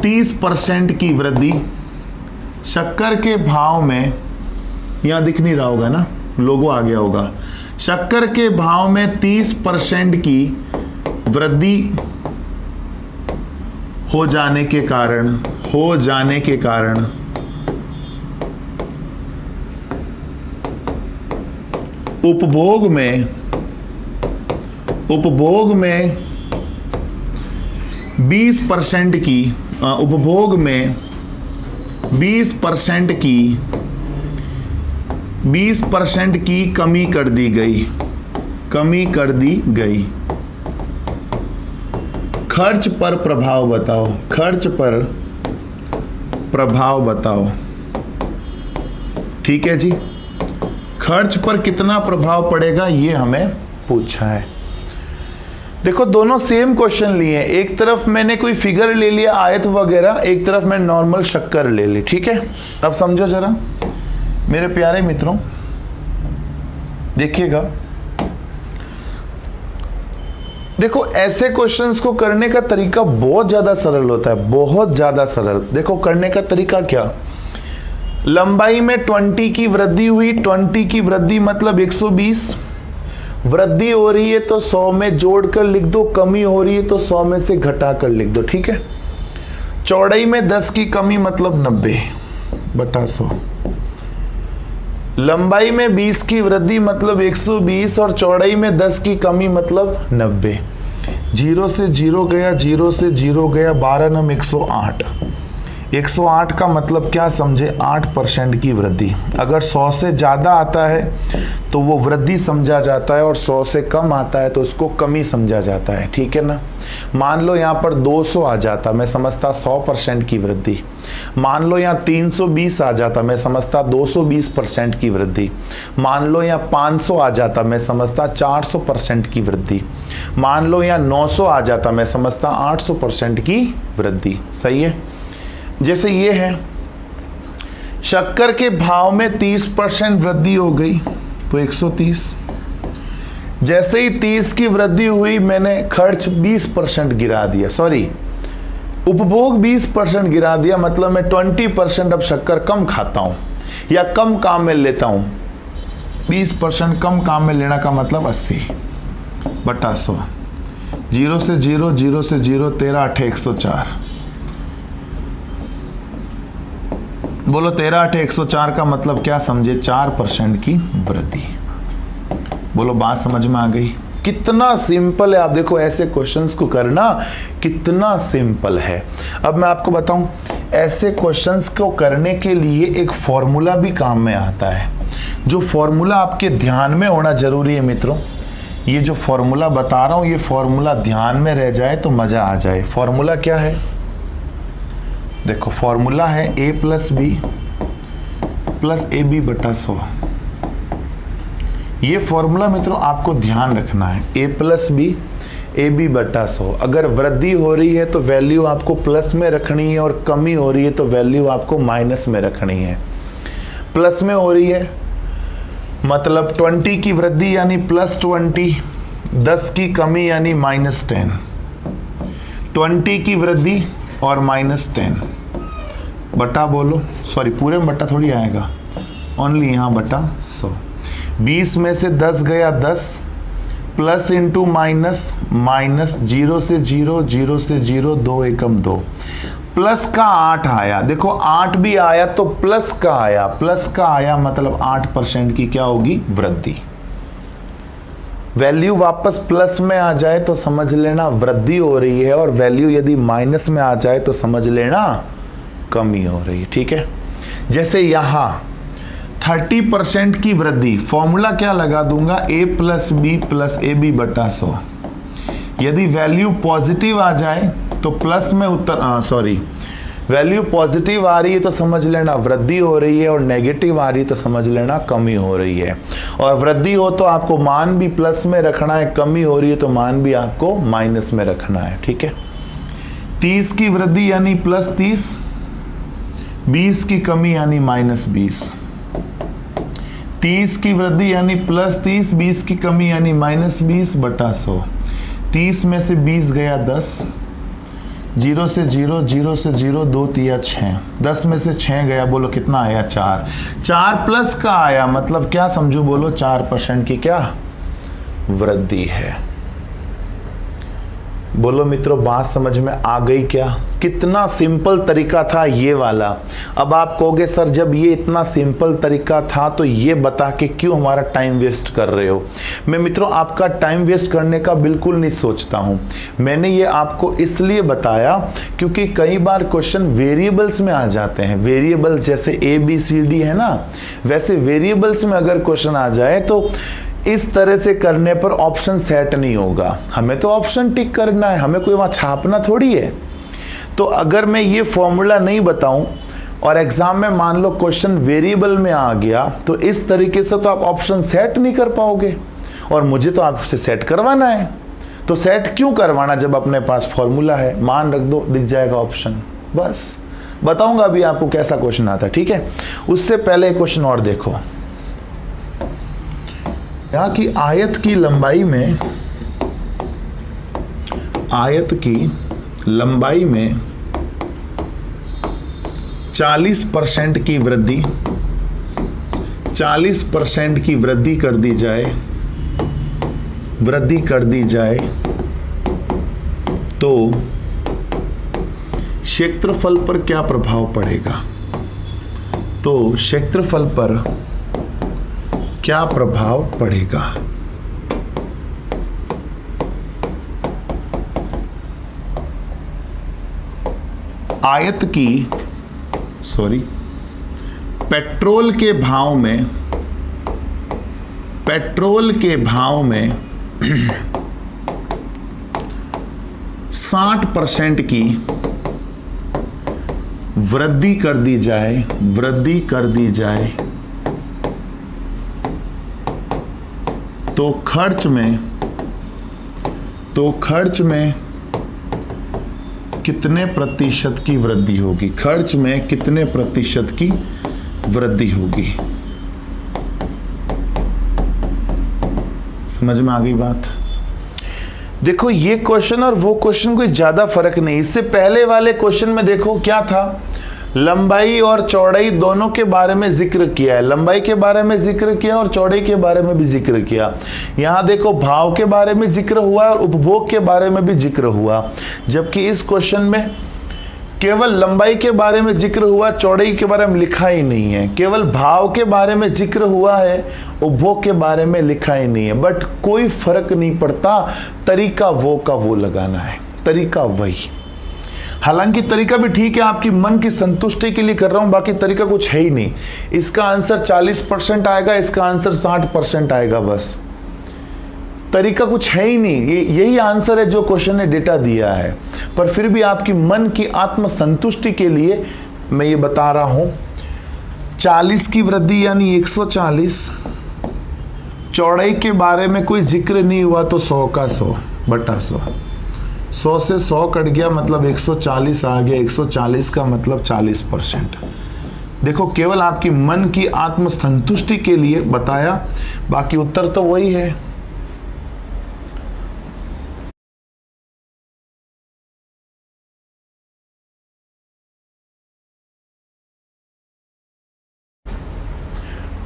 30% की वृद्धि, शक्कर के भाव में, यहां दिख नहीं रहा होगा ना, लोगो आ गया होगा। शक्कर के भाव में 30% की वृद्धि हो जाने के कारण उपभोग में 20% की उपभोग में 20% की कमी कर दी गई। खर्च पर प्रभाव बताओ। ठीक है जी, खर्च पर कितना प्रभाव पड़ेगा ये हमें पूछा है। देखो दोनों सेम क्वेश्चन लिए हैं, एक तरफ मैंने कोई फिगर ले लिया आयत वगैरह, एक तरफ मैं नॉर्मल शक्कर ले ली। ठीक है, अब समझो जरा मेरे प्यारे मित्रों, देखो ऐसे क्वेश्चंस को करने का तरीका बहुत ज्यादा सरल होता है, बहुत ज्यादा सरल। देखो करने का तरीका क्या, लंबाई में 20 की वृद्धि हुई, 20 की वृद्धि मतलब 120, वृद्धि हो रही है तो 100 में जोड़कर लिख दो, कमी हो रही है तो 100 में से घटाकर लिख दो, ठीक है। चौड़ाई में 10 की कमी मतलब 90 बटा 100, लंबाई में 20 की वृद्धि मतलब 120 और चौड़ाई में 10 की कमी मतलब 90। 0 से 0 गया, 0 से 0 गया, 12 नम 108। 108 का मतलब क्या समझे, 8% की वृद्धि। अगर 100 से ज़्यादा आता है तो वो वृद्धि समझा जाता है और 100 से कम आता है तो उसको कमी समझा जाता है, ठीक है ना। मान लो यहाँ पर 200 आ जाता, मैं समझता 100% की वृद्धि। मान लो यहाँ 320 आ जाता, मैं समझता 220% की वृद्धि। मान लो यहाँ 500 आ जाता, मैं समझता 400% की वृद्धि। मान लो यहाँ 900 आ जाता, मैं समझता 800% की वृद्धि। सही है। जैसे ये है, शक्कर के भाव में 30% वृद्धि हो गई तो 130। जैसे ही 30 की वृद्धि हुई मैंने खर्च 20% गिरा दिया, सॉरी उपभोग 20% गिरा दिया, मतलब मैं 20% अब शक्कर कम खाता हूं या कम काम में लेता हूं। 20% कम काम में लेना का मतलब 80 बटा 100। 0 से 0, 0 से 0, 13 8 104। बोलो 13 8 104 का मतलब क्या समझे, 4% की वृद्धि। बोलो बात समझ में आ गई। कितना सिंपल है, आप देखो ऐसे क्वेश्चंस को करना कितना सिंपल है। अब मैं आपको बताऊं, ऐसे क्वेश्चंस को करने के लिए एक फॉर्मूला भी काम में आता है, जो फॉर्मूला आपके ध्यान में होना जरूरी है मित्रों। ये जो फॉर्मूला बता रहा हूं, ये फॉर्मूला ध्यान में रह जाए तो मजा आ जाए। फॉर्मूला क्या है, देखो फॉर्मूला है a plus B plus A B बटा 100। ये फॉर्मूला मित्रों आपको ध्यान रखना है, a plus B A B बटा 100। अगर वृद्धि हो रही है तो वैल्यू आपको प्लस में रखनी है और कमी हो रही है तो वैल्यू आपको माइनस में रखनी है। प्लस में हो रही है मतलब 20 की वृद्धि यानी प्लस 20, 10 की कमी यानी माइनस 10। 20 की वृद्धि और माइनस 10 बटा, बोलो सॉरी पूरे में बटा थोड़ी आएगा, ओनली यहाँ बटा 100। 20 में से 10 गया 10, प्लस इंटू माइनस, माइनस 0 से 0, 0 से 0, 2 एकम 2, प्लस का 8 आया। देखो 8 भी आया तो प्लस का आया, प्लस का आया मतलब 8% की क्या होगी, वृद्धि। वैल्यू वापस प्लस में आ जाए तो समझ लेना वृद्धि हो रही है, और वैल्यू यदि माइनस में आ जाए तो समझ लेना कमी हो रही है, ठीक है। जैसे यहां 30% की वृद्धि, फॉर्मूला क्या लगा दूंगा, a plus B plus A B बटा 100। यदि वैल्यू पॉजिटिव आ जाए तो प्लस में वैल्यू पॉजिटिव आ रही है तो समझ लेना वृद्धि हो रही है, और नेगेटिव आ रही है तो समझ लेना कमी हो रही है। और वृद्धि हो तो आपको मान भी प्लस में रखना है, कमी हो रही है तो मान भी आपको माइनस में रखना है, ठीक है। 30 की वृद्धि यानी प्लस 30, 20 की कमी यानी माइनस 20। 30 की वृद्धि यानी प्लस 30, 20 की कमी यानी माइनस 20 बटा 100। 30 में से 20 गया 10, 0 से 0, 0 से 0, 2 तिया 6, 10 में से 6 गया, बोलो कितना आया, 4। 4 प्लस का आया मतलब क्या समझो, बोलो 4% की क्या वृद्धि है। बोलो मित्रों बात समझ में आ गई क्या, कितना सिंपल तरीका था ये वाला। अब आप कहोगे सर जब ये इतना सिंपल तरीका था तो ये बता के क्यों हमारा टाइम वेस्ट कर रहे हो। मैं मित्रों आपका टाइम वेस्ट करने का बिल्कुल नहीं सोचता हूँ। मैंने ये आपको इसलिए बताया क्योंकि कई बार क्वेश्चन वेरिएबल्स में आ जाते हैं। वेरिएबल जैसे ABCD है ना, वैसे वेरिएबल्स में अगर क्वेश्चन आ जाए तो इस तरह से करने पर ऑप्शन सेट नहीं होगा। हमें तो ऑप्शन टिक करना है, हमें कोई वहां छापना थोड़ी है। तो अगर मैं ये फॉर्मूला नहीं बताऊं और एग्जाम में मान लो क्वेश्चन वेरिएबल में आ गया तो इस तरीके से तो आप ऑप्शन सेट नहीं कर पाओगे, और मुझे तो आपसे सेट करवाना है। तो सेट क्यों करवाना जब अपने पास फॉर्मूला है, मान रख दो दिख जाएगा ऑप्शन। बस बताऊंगा अभी आपको कैसा क्वेश्चन आता है, ठीक है। उससे पहले क्वेश्चन और देखो, यहाँ की आयत की लंबाई में आयत की लंबाई में 40% की वृद्धि 40% की वृद्धि कर दी जाए तो क्षेत्रफल पर क्या प्रभाव पड़ेगा? तो क्षेत्रफल पर क्या प्रभाव पड़ेगा? आयत की पेट्रोल के भाव में 60% की वृद्धि कर दी जाए तो खर्च में कितने प्रतिशत की वृद्धि होगी? खर्च में कितने प्रतिशत की वृद्धि होगी? समझ में आ गई बात? देखो, ये क्वेश्चन और वो क्वेश्चन कोई ज्यादा फर्क नहीं। इससे पहले वाले क्वेश्चन में देखो क्या था, लंबाई और चौड़ाई दोनों के बारे में जिक्र किया है। लंबाई के बारे में जिक्र किया और चौड़ाई के बारे में भी जिक्र किया। यहां देखो, भाव के बारे में जिक्र हुआ और उपभोग के बारे में भी जिक्र हुआ, जबकि इस क्वेश्चन में केवल लंबाई के बारे में जिक्र हुआ, चौड़ाई के बारे में लिखा ही नहीं है। केवल भाव के बारे में जिक्र हुआ है, उपभोग के बारे में लिखा ही नहीं है। बट कोई फर्क नहीं पड़ता, तरीका वो का वो लगाना है, तरीका वही। हालांकि तरीका भी ठीक है, आपकी मन की संतुष्टि के लिए कर रहा हूं, बाकी तरीका कुछ है ही नहीं। इसका आंसर 40% आएगा, इसका आंसर 60% आएगा, बस तरीका कुछ है ही नहीं। यही आंसर है जो क्वेश्चन ने डेटा दिया है। पर फिर भी आपकी मन की आत्म संतुष्टि के लिए मैं ये बता रहा हूं, 40 की वृद्धि यानी 140, चौड़ाई के बारे में कोई जिक्र नहीं हुआ तो 100 का 100 बटा 100, 100 से 100 कट गया मतलब 140 आ गया। 140 का मतलब 40%। देखो, केवल आपकी मन की आत्म संतुष्टि के लिए बताया, बाकी उत्तर तो वही है।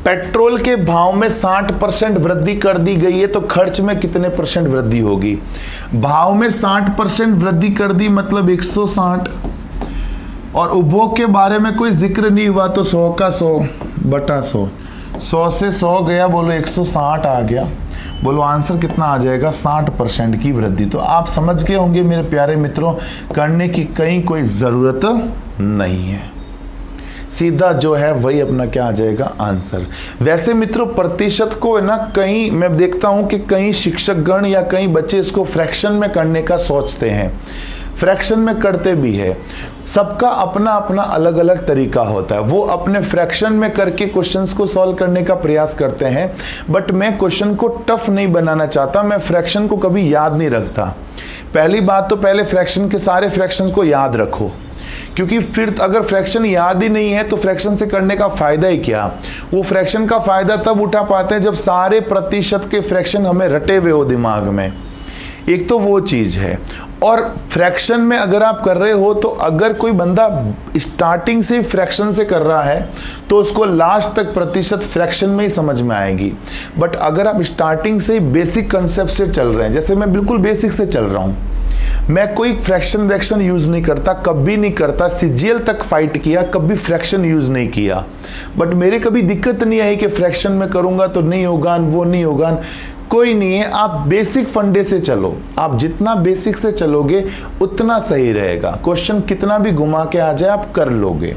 पेट्रोल के भाव में 60% वृद्धि कर दी गई है तो खर्च में कितने % वृद्धि होगी? भाव में 60% वृद्धि कर दी मतलब 160, और उपभोग के बारे में कोई जिक्र नहीं हुआ तो 100 का 100 बटा 100, 100 से 100 गया, बोलो 160 आ गया। बोलो आंसर कितना आ जाएगा? 60% की वृद्धि। तो आप समझ गए होंगे मेरे प्यारे मित्रों, करने की कहीं कोई ज़रूरत नहीं है, सीधा जो है वही अपना क्या आ जाएगा? आंसर। वैसे मित्रों, प्रतिशत को है ना, कहीं मैं देखता हूं कि कई शिक्षकगण या कई बच्चे इसको फ्रैक्शन में करने का सोचते हैं, फ्रैक्शन में करते भी है। सबका अपना अपना अलग अलग तरीका होता है। वो अपने फ्रैक्शन में करके क्वेश्चंस को सॉल्व करने का प्रयास करते हैं, बट मैं क्वेश्चन को टफ नहीं बनाना चाहता। मैं फ्रैक्शन को कभी याद नहीं रखता। पहली बात तो पहले फ्रैक्शन के सारे फ्रैक्शन को याद रखो, क्योंकि फिर अगर फ्रैक्शन याद ही नहीं है तो फ्रैक्शन से करने का फायदा ही क्या? वो फ्रैक्शन का फायदा तब उठा पाते हैं जब सारे प्रतिशत के फ्रैक्शन हमें रटे हुए हो दिमाग में। एक तो वो चीज है, और फ्रैक्शन में अगर आप कर रहे हो तो अगर कोई बंदा स्टार्टिंग से फ्रैक्शन से कर रहा है तो उसको लास्ट तक प्रतिशत फ्रैक्शन में ही समझ में आएगी। बट अगर आप स्टार्टिंग से ही बेसिक कंसेप्ट से चल रहे हैं, जैसे मैं बिल्कुल बेसिक से चल रहा हूँ, मैं कोई फ्रैक्शन यूज नहीं करता, कभी नहीं करता, सीजीएल तक फाइट किया, कभी फ्रैक्शन यूज नहीं किया। बट मेरे कभी दिक्कत नहीं आई कि फ्रैक्शन में करूंगा तो नहीं होगा, वो नहीं होगा, कोई नहीं है। आप बेसिक फंडे से चलो, आप जितना बेसिक से चलोगे उतना सही रहेगा। क्वेश्चन कितना भी घुमा के आ जाए आप कर लोगे।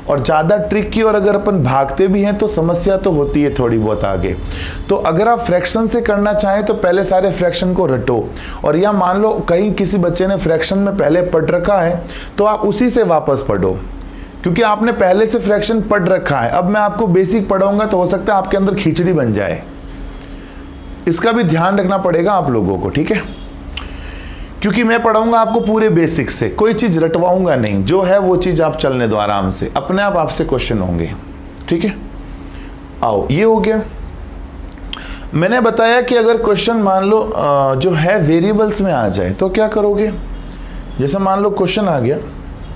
और ज़्यादा ट्रिक की और अगर अपन भागते भी हैं तो समस्या तो होती है थोड़ी बहुत आगे। तो अगर आप फ्रैक्शन से करना चाहें तो पहले सारे फ्रैक्शन को रटो, और या मान लो कहीं किसी बच्चे ने फ्रैक्शन में पहले पढ़ रखा है तो आप उसी से वापस पढ़ो, क्योंकि आपने पहले से फ्रैक्शन पढ़ रखा है। अब मैं आपको बेसिक पढ़ाऊंगा तो हो सकता है आपके अंदर खिचड़ी बन जाए, इसका भी ध्यान रखना पड़ेगा आप लोगों को, ठीक है? क्योंकि मैं पढ़ाऊंगा आपको पूरे बेसिक से, कोई चीज रटवाऊंगा नहीं, जो है वो चीज आप चलने दो आराम से, अपने आप आपसे क्वेश्चन होंगे, ठीक है? आओ, ये हो गया। मैंने बताया कि अगर क्वेश्चन मान लो जो है वेरिएबल्स में आ जाए तो क्या करोगे। जैसे मान लो क्वेश्चन आ गया,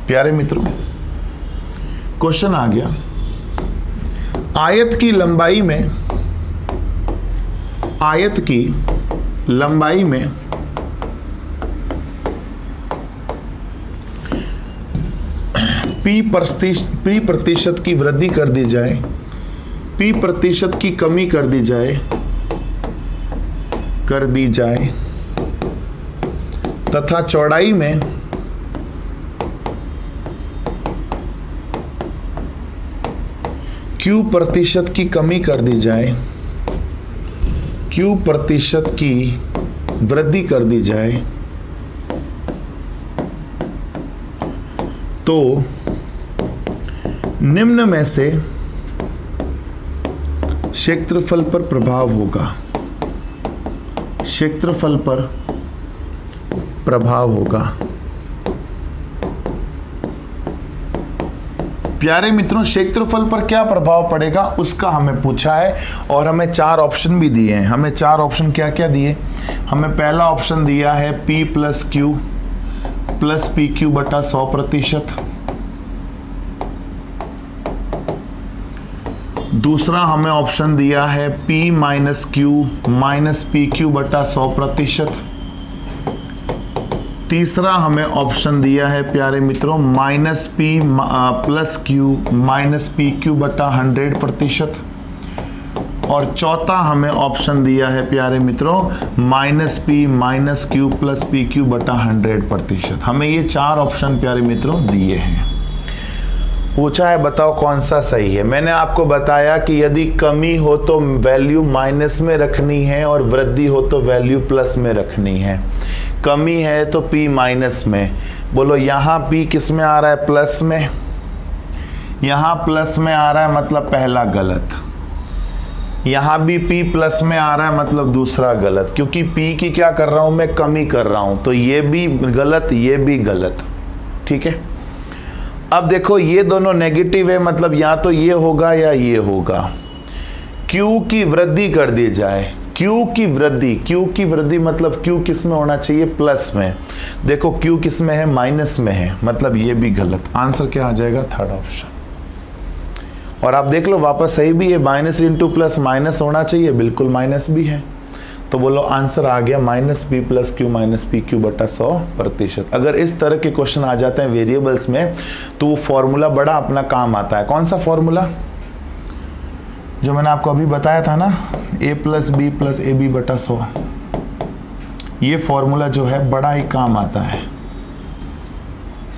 प्यारे मित्रों, क्वेश्चन आ गया, आयत की लंबाई में P प्रतिशत की वृद्धि कर दी जाए, P प्रतिशत की कमी कर दी जाए तथा चौड़ाई में Q प्रतिशत की कमी कर दी जाए, Q प्रतिशत की वृद्धि कर दी जाए, तो निम्न में से क्षेत्रफल पर प्रभाव होगा, क्षेत्रफल पर प्रभाव होगा। प्यारे मित्रों, क्षेत्रफल पर क्या प्रभाव पड़ेगा उसका हमें पूछा है और हमें 4 ऑप्शन भी दिए हैं। हमें 4 ऑप्शन क्या क्या दिए, हमें पहला ऑप्शन दिया है P plus Q plus PQ बटा 100%। दूसरा हमें ऑप्शन दिया है P minus Q minus PQ बटा 100%। तीसरा हमें ऑप्शन दिया है प्यारे मित्रों minus P plus Q minus PQ बटा 100%। और चौथा हमें ऑप्शन दिया है प्यारे मित्रों minus P minus Q plus PQ बटा 100%। हमें ये 4 ऑप्शन प्यारे मित्रों दिए हैं। पूछा है बताओ कौन सा सही है। मैंने आपको बताया कि यदि कमी हो तो वैल्यू माइनस में रखनी है और वृद्धि हो तो वैल्यू प्लस में रखनी है। कमी है तो P माइनस में, बोलो यहाँ P किस में आ रहा है, प्लस में, यहाँ प्लस में आ रहा है मतलब पहला गलत, यहाँ भी P प्लस में आ रहा है मतलब दूसरा गलत, क्योंकि P की क्या कर रहा हूँ मैं, कमी कर रहा हूँ, तो ये भी गलत ये भी गलत। ठीक है, अब देखो ये दोनों नेगेटिव है, मतलब या तो ये होगा या ये होगा। Q की वृद्धि कर दी जाए, Q की वृद्धि मतलब Q किस में होना चाहिए, प्लस में। देखो Q किस में है, माइनस में है, मतलब ये भी गलत। आंसर क्या आ जाएगा, थर्ड ऑप्शन। और आप देख लो वापस सही भी है, माइनस इंटू प्लस माइनस होना चाहिए, बिल्कुल माइनस भी है। तो बोलो आंसर आ गया minus P plus Q minus PQ बटा 100%। अगर इस तरह के क्वेश्चन आ जाते हैं वेरिएबल्स में तो वो फॉर्मूला बड़ा अपना काम आता है। कौन सा फॉर्मूला, जो मैंने आपको अभी बताया था ना, A plus B plus AB बटा 100। ये फॉर्मूला जो है बड़ा ही काम आता है।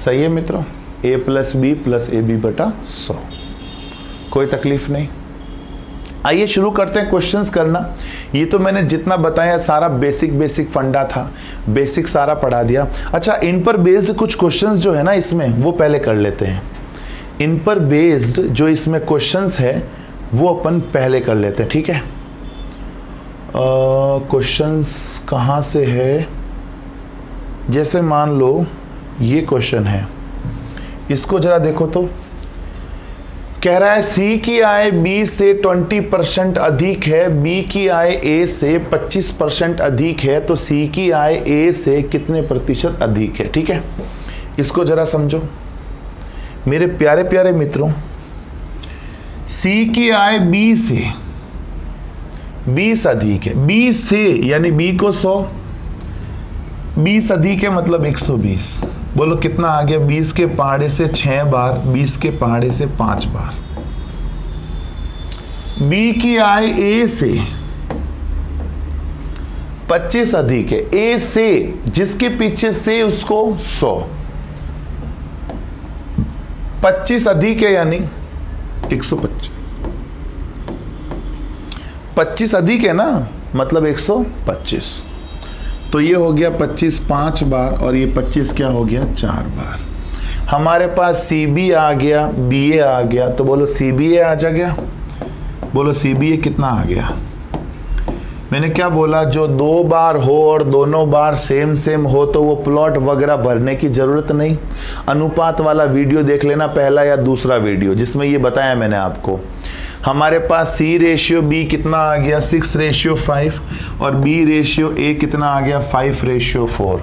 सही है मित्रों, A plus B plus AB बटा 100, कोई तकलीफ नहीं। आइए शुरू करते हैं क्वेश्चंस करना। ये तो मैंने जितना बताया सारा बेसिक फंडा था, बेसिक सारा पढ़ा दिया। अच्छा, इन पर बेस्ड कुछ क्वेश्चंस जो है ना इसमें, वो पहले कर लेते हैं। इन पर बेस्ड जो इसमें क्वेश्चंस है वो अपन पहले कर लेते हैं, ठीक है। क्वेश्चंस कहाँ से है, जैसे मान लो ये क्वेश्चन है, इसको जरा देखो तो। कह रहा है C की आय B से 20% अधिक है, B की आय A से 25% अधिक है, तो C की आय A से कितने प्रतिशत अधिक है। ठीक है, इसको जरा समझो मेरे प्यारे प्यारे मित्रों। C की आय B से 20 अधिक है, B से यानी B को 100, 20 अधिक है मतलब 120। बोलो कितना आ गया, 20 के पहाड़े से 6 बार, 20 के पहाड़े से 5 बार। B की आय A से 25 अधिक है, A से जिसके पीछे से उसको 100, 25 अधिक है यानी 125, 25 अधिक है ना मतलब 125। तो ये हो गया 25 5 बार और ये 25 क्या हो गया 4 बार। हमारे पास CB आ गया, BA आ गया, तो बोलो CBA आ जा गया। बोलो CBA कितना आ गया। मैंने क्या बोला, जो 2 बार हो और दोनों बार सेम हो तो वो प्लॉट वगैरह भरने की ज़रूरत नहीं। अनुपात वाला वीडियो देख लेना, पहला या दूसरा वीडियो, जिसमें ये बताया मैंने आपको। हमारे पास C रेशियो B कितना आ गया 6:5 और B रेशियो A कितना आ गया 5:4।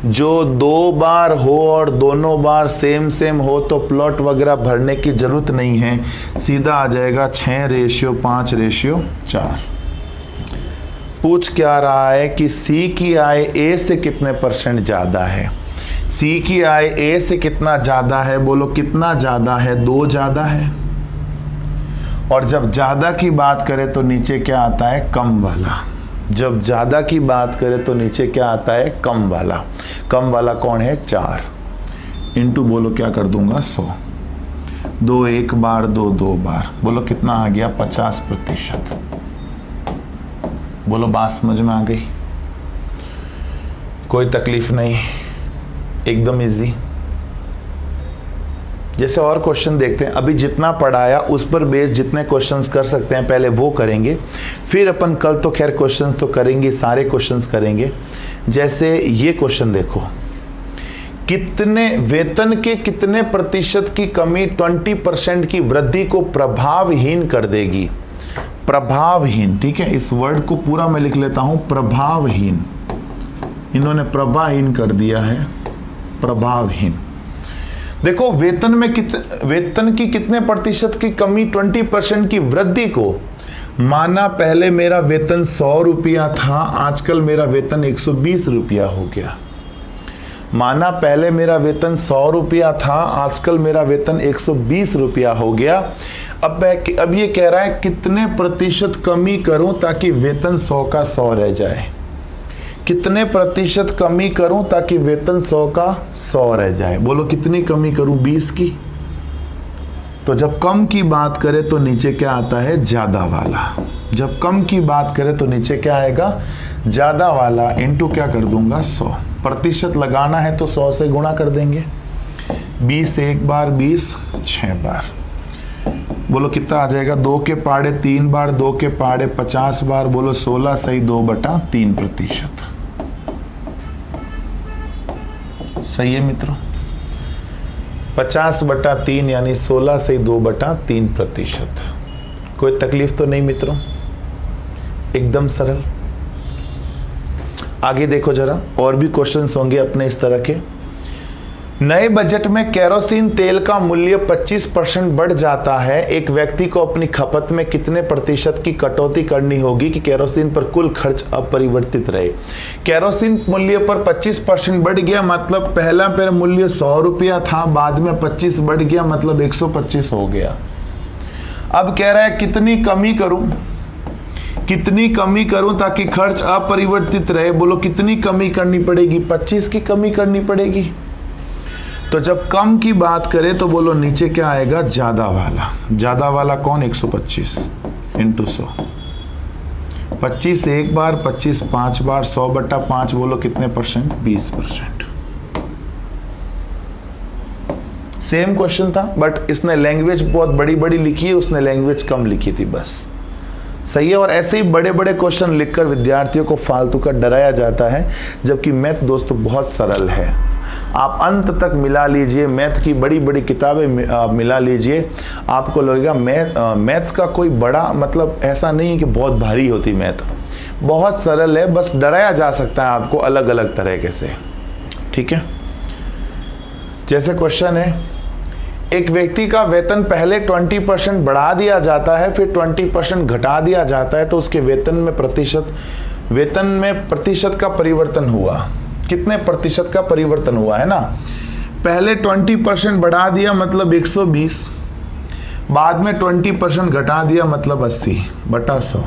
जो 2 बार हो और दोनों बार सेम हो तो प्लॉट वगैरह भरने की जरूरत नहीं है, सीधा आ जाएगा 6:5:4। पूछ क्या रहा है कि C की आय A से कितने % ज़्यादा है। C की आय A से कितना ज़्यादा है, बोलो कितना ज़्यादा है, 2 ज़्यादा है। और जब ज़्यादा की बात करें तो नीचे क्या आता है, कम वाला। जब ज़्यादा की बात करें तो नीचे क्या आता है, कम वाला। कम वाला कौन है, 4 इंटू बोलो क्या कर दूंगा 100, 2 एक बार 2 2 बार, बोलो कितना आ गया 50%। बोलो बात समझ में आ गई, कोई तकलीफ नहीं, एकदम इजी। जैसे और क्वेश्चन देखते हैं, अभी जितना पढ़ाया उस पर बेस जितने क्वेश्चंस कर सकते हैं पहले वो करेंगे, फिर अपन कल तो खैर क्वेश्चंस तो करेंगे, सारे क्वेश्चंस करेंगे। जैसे ये क्वेश्चन देखो, कितने वेतन के कितने प्रतिशत की कमी 20% की वृद्धि को प्रभावहीन कर देगी। प्रभावहीन, ठीक है, इस वर्ड को पूरा मैं लिख लेता हूं, प्रभावहीन। इन्होंने प्रभावहीन कर दिया है, प्रभावहीन। देखो वेतन की कितने प्रतिशत की कमी 20% की वृद्धि को, माना पहले मेरा वेतन 100 रुपया था, आजकल मेरा वेतन 120 रुपया हो गया। माना पहले मेरा वेतन 100 रुपया था, आजकल मेरा वेतन 120 रुपया हो गया। अब ये कह रहा है कितने प्रतिशत कमी करूं ताकि वेतन 100 का 100 रह जाए। कितने प्रतिशत कमी करूं ताकि वेतन 100 का 100 रह जाए। बोलो कितनी कमी करूं, 20 की। तो जब कम की बात करें तो नीचे क्या आता है, ज्यादा वाला। जब कम की बात करें तो नीचे क्या आएगा, ज्यादा वाला, इंटू क्या कर दूंगा 100। प्रतिशत लगाना है तो 100 से गुणा कर देंगे। 20 एक बार, 20 6 बार। बोलो कितना आ जाएगा, 2 के पहाड़े 3 बार, 2 के पहाड़े 50 बार। बोलो 16 सही 2/3%। सही है मित्रों, 50/3 यानी 16 से 2/3%। कोई तकलीफ तो नहीं मित्रों, एकदम सरल। आगे देखो जरा, और भी क्वेश्चंस होंगे अपने इस तरह के। नए बजट में केरोसिन तेल का मूल्य 25% बढ़ जाता है। एक व्यक्ति को अपनी खपत में कितने प्रतिशत की कटौती करनी होगी कि केरोसिन पर कुल खर्च अपरिवर्तित रहे। केरोसिन मूल्य पर 25% बढ़ गया, मतलब पहला पर मूल्य 100 रुपया था, बाद में 25 बढ़ गया, मतलब 125 हो गया। अब कह रहा है कितनी कमी करूं, कितनी कमी करूं ताकि खर्च अपरिवर्तित रहे। बोलो कितनी कमी करनी पड़ेगी, 25 की कमी करनी पड़ेगी। तो जब कम की बात करें तो बोलो नीचे क्या आएगा, ज्यादा वाला। ज्यादा वाला कौन, 125 इंटू 100। 25 एक बार, 25 5 बार, 100/5। बोलो कितने %, 20%। सेम क्वेश्चन था, बट इसने लैंग्वेज बहुत बड़ी बड़ी लिखी है, उसने लैंग्वेज कम लिखी थी, बस। सही है। और ऐसे ही बड़े बड़े क्वेश्चन लिखकर विद्यार्थियों को फालतू का डराया जाता है, जबकि मैथ दोस्तों बहुत सरल है। आप अंत तक मिला लीजिए, मैथ की बड़ी बड़ी किताबें मिला लीजिए, आपको लगेगा मैथ का कोई बड़ा मतलब ऐसा नहीं है कि बहुत भारी होती मैथ, बहुत सरल है, बस डराया जा सकता है आपको अलग अलग तरीके से। ठीक है, जैसे क्वेश्चन है, एक व्यक्ति का वेतन पहले 20% बढ़ा दिया जाता है, फिर 20% घटा दिया जाता है, तो उसके वेतन में प्रतिशत का परिवर्तन हुआ। कितने प्रतिशत का परिवर्तन हुआ है ना। पहले 20% बढ़ा दिया मतलब 120, बाद में 20% घटा दिया मतलब 80/100।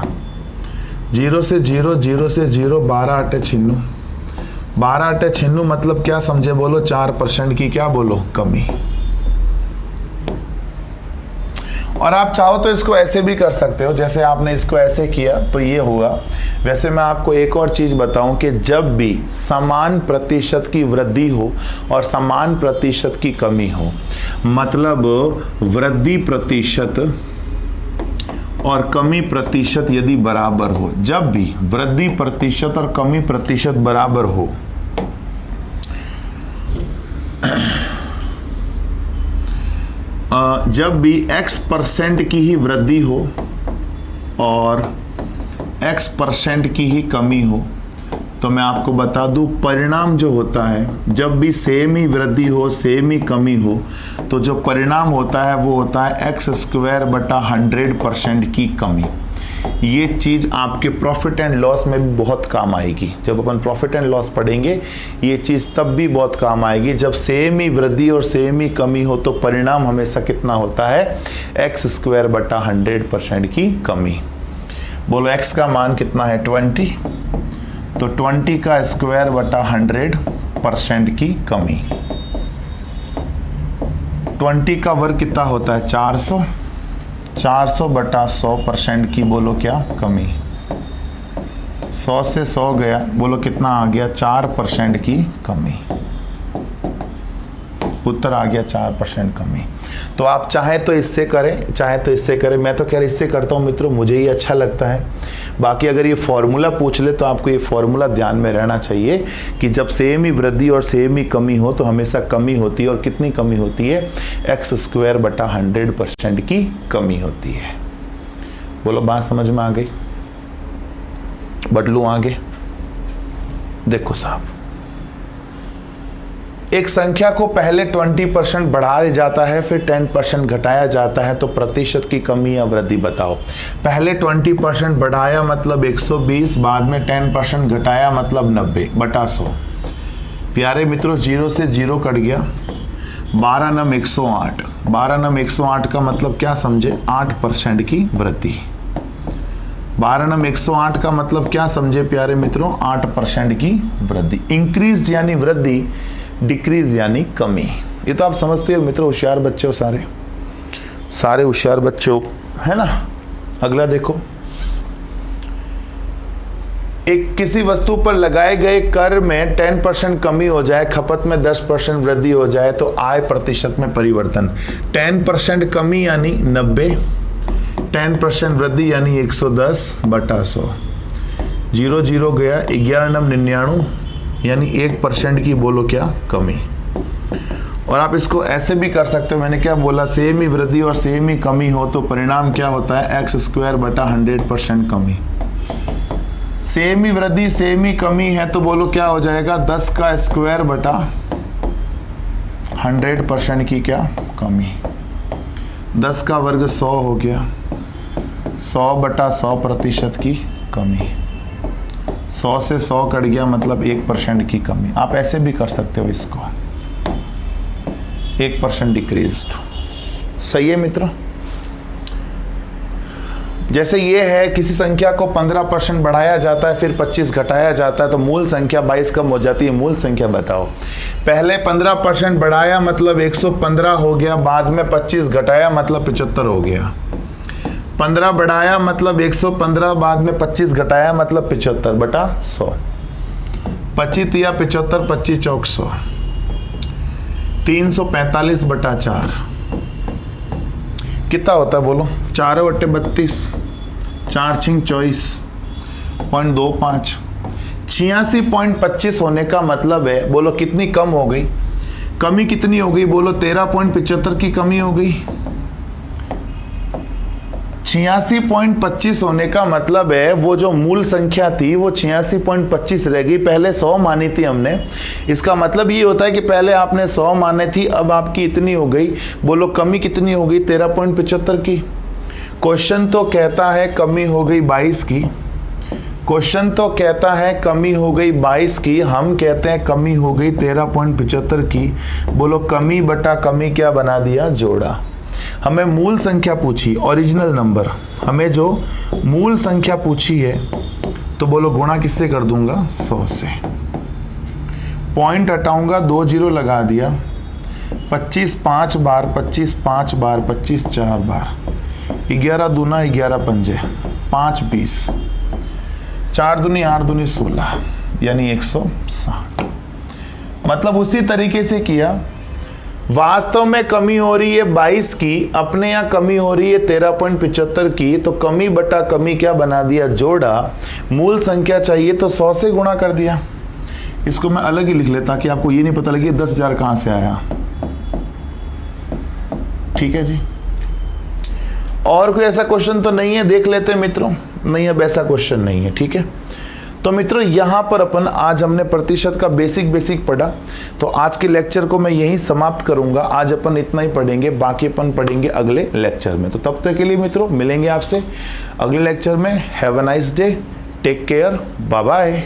0 से 0, 0 से 0, 12 8 छिन्नू, 12 8 छिन्नू मतलब क्या समझे, बोलो 4% की क्या बोलो कमी। और आप चाहो तो इसको ऐसे भी कर सकते हो, जैसे आपने इसको ऐसे किया तो ये होगा। वैसे मैं आपको एक और चीज बताऊं कि जब भी समान प्रतिशत की वृद्धि हो और समान प्रतिशत की कमी हो, मतलब वृद्धि प्रतिशत और कमी प्रतिशत यदि बराबर हो, जब भी वृद्धि प्रतिशत और कमी प्रतिशत बराबर हो, जब भी x% की ही वृद्धि हो और x% की ही कमी हो, तो मैं आपको बता दूं परिणाम जो होता है, जब भी सेम ही वृद्धि हो सेम ही कमी हो, तो जो परिणाम होता है वो होता है x²/100% की कमी। ये चीज़ आपके प्रॉफिट एंड लॉस में भी बहुत काम आएगी। जब अपन प्रॉफिट एंड लॉस पढ़ेंगे ये चीज़ तब भी बहुत काम आएगी। जब सेम ही वृद्धि और सेम ही कमी हो तो परिणाम हमेशा कितना होता है, x²/100% की कमी। बोलो x का मान कितना है 20, तो 20 का स्क्वायर/100% की कमी। 20 का वर्ग कितना होता है 400, 400/100% की बोलो क्या कमी। 100 से 100 गया, बोलो कितना आ गया 4% की कमी। उत्तर आ गया 4% कमी। तो आप चाहे तो इससे करें चाहे तो इससे करें, मैं तो खैर इससे करता हूँ मित्रों, मुझे ये अच्छा लगता है। बाकी अगर ये फॉर्मूला पूछ ले तो आपको ये फॉर्मूला ध्यान में रहना चाहिए कि जब सेम ही वृद्धि और सेम ही कमी हो तो हमेशा कमी होती है। और कितनी कमी होती है, x²/100% की कमी होती है। बोलो बात समझ में आ गई। बदलू आगे। देखो साहब, एक संख्या को पहले 20% बढ़ाया जाता है फिर 10% घटाया जाता है, तो प्रतिशत की कमी या वृद्धि बताओ। पहले 20% बढ़ाया मतलब 120, बाद में 10% घटाया मतलब 90/100। प्यारे मित्रों, 0 से 0 कट गया, 12 नम 108। 12 नम 108 का मतलब क्या समझे, 8% की वृद्धि। 12 नम 108 का मतलब क्या समझे प्यारे मित्रों, 8% की वृद्धि। इंक्रीज यानी वृद्धि, डिक्रीज यानी कमी। ये तो आप समझते हो मित्रों, होशियार बच्चे हो, सारे होशियार बच्चे हो, है ना। अगला देखो, एक किसी वस्तु पर लगाए गए कर में 10% कमी हो जाए, खपत में 10% वृद्धि हो जाए, तो आय प्रतिशत में परिवर्तन। 10% कमी यानी 90, 10% वृद्धि यानी 110/100। 0 0 गया, 11 नम 99 यानी 1% की बोलो क्या कमी। और आप इसको ऐसे भी कर सकते हो, मैंने क्या बोला, सेम ही वृद्धि और सेम ही कमी हो तो परिणाम क्या होता है, x²/100% कमी। सेम ही वृद्धि सेम ही कमी है तो बोलो क्या हो जाएगा, 10 का स्क्वायर/100% की क्या कमी। 10 का वर्ग 100 हो गया, 100/100% की कमी। 100 से 100 कट गया मतलब 1% की कमी। आप ऐसे भी कर सकते हो इसको, 1% डिक्रीज्ड। सही है मित्रों। जैसे ये है, किसी संख्या को 15% बढ़ाया जाता है फिर 25 घटाया जाता है, तो मूल संख्या 22 कम हो जाती है। मूल संख्या बताओ। पहले 15% बढ़ाया मतलब 115 हो गया, बाद में 25 घटाया मतलब 75 हो गया। 15 बढ़ाया मतलब 115, बाद में 25 घटाया मतलब 75/100। 25 या 75, 25 चौक 100, 345/4 कितना होता है बोलो, 4/32, 4 छिंग 24.25। 86.25 होने का मतलब है, बोलो कितनी कम हो गई, कमी कितनी हो गई, बोलो 13.75 की कमी हो गई। 86.25 होने का मतलब है वो जो मूल संख्या थी वो 86.25 रह गई। पहले 100 मानी थी हमने, इसका मतलब ये होता है कि पहले आपने 100 माने थी, अब आपकी इतनी हो गई। बोलो कमी कितनी हो गई, 13.75 की। क्वेश्चन तो कहता है कमी हो गई 22 की, क्वेश्चन तो कहता है कमी हो गई 22 की, हम कहते हैं कमी हो गई 13.75 की। बोलो कमी बटा कमी क्या बना दिया, जोड़ा। हमें मूल संख्या पूछी, ओरिजिनल नंबर, हमें जो मूल संख्या पूछी है तो बोलो गुणा किससे कर दूंगा, 100 से। पॉइंट हटाऊंगा, 2 0 लगा दिया। 25 5 बार, 25 5 बार, 25 4 बार, 11 दूना 11 पंजे, 5 20, 4 दूनी 8 दूनी 16 यानी 160। मतलब उसी तरीके से किया। वास्तव में कमी हो रही है 22 की, अपने यहाँ कमी हो रही है 13.75 की, तो कमी बटा कमी क्या बना दिया, जोड़ा। मूल संख्या चाहिए तो 100 से गुणा कर दिया। इसको मैं अलग ही लिख लेता कि आपको ये नहीं पता लगे 10,000 कहाँ से आया। ठीक है जी, और कोई ऐसा क्वेश्चन तो नहीं है? देख लेते हैं मित्रों। नहीं, अब ऐसा क्वेश्चन नहीं है। ठीक है, तो मित्रों यहां पर अपन आज हमने प्रतिशत का बेसिक पढ़ा, तो आज के लेक्चर को मैं यहीं समाप्त करूंगा। आज अपन इतना ही पढ़ेंगे, बाकी अपन पढ़ेंगे अगले लेक्चर में। तो तब तक के लिए मित्रों मिलेंगे आपसे अगले लेक्चर में। Have a nice day, take care, bye bye.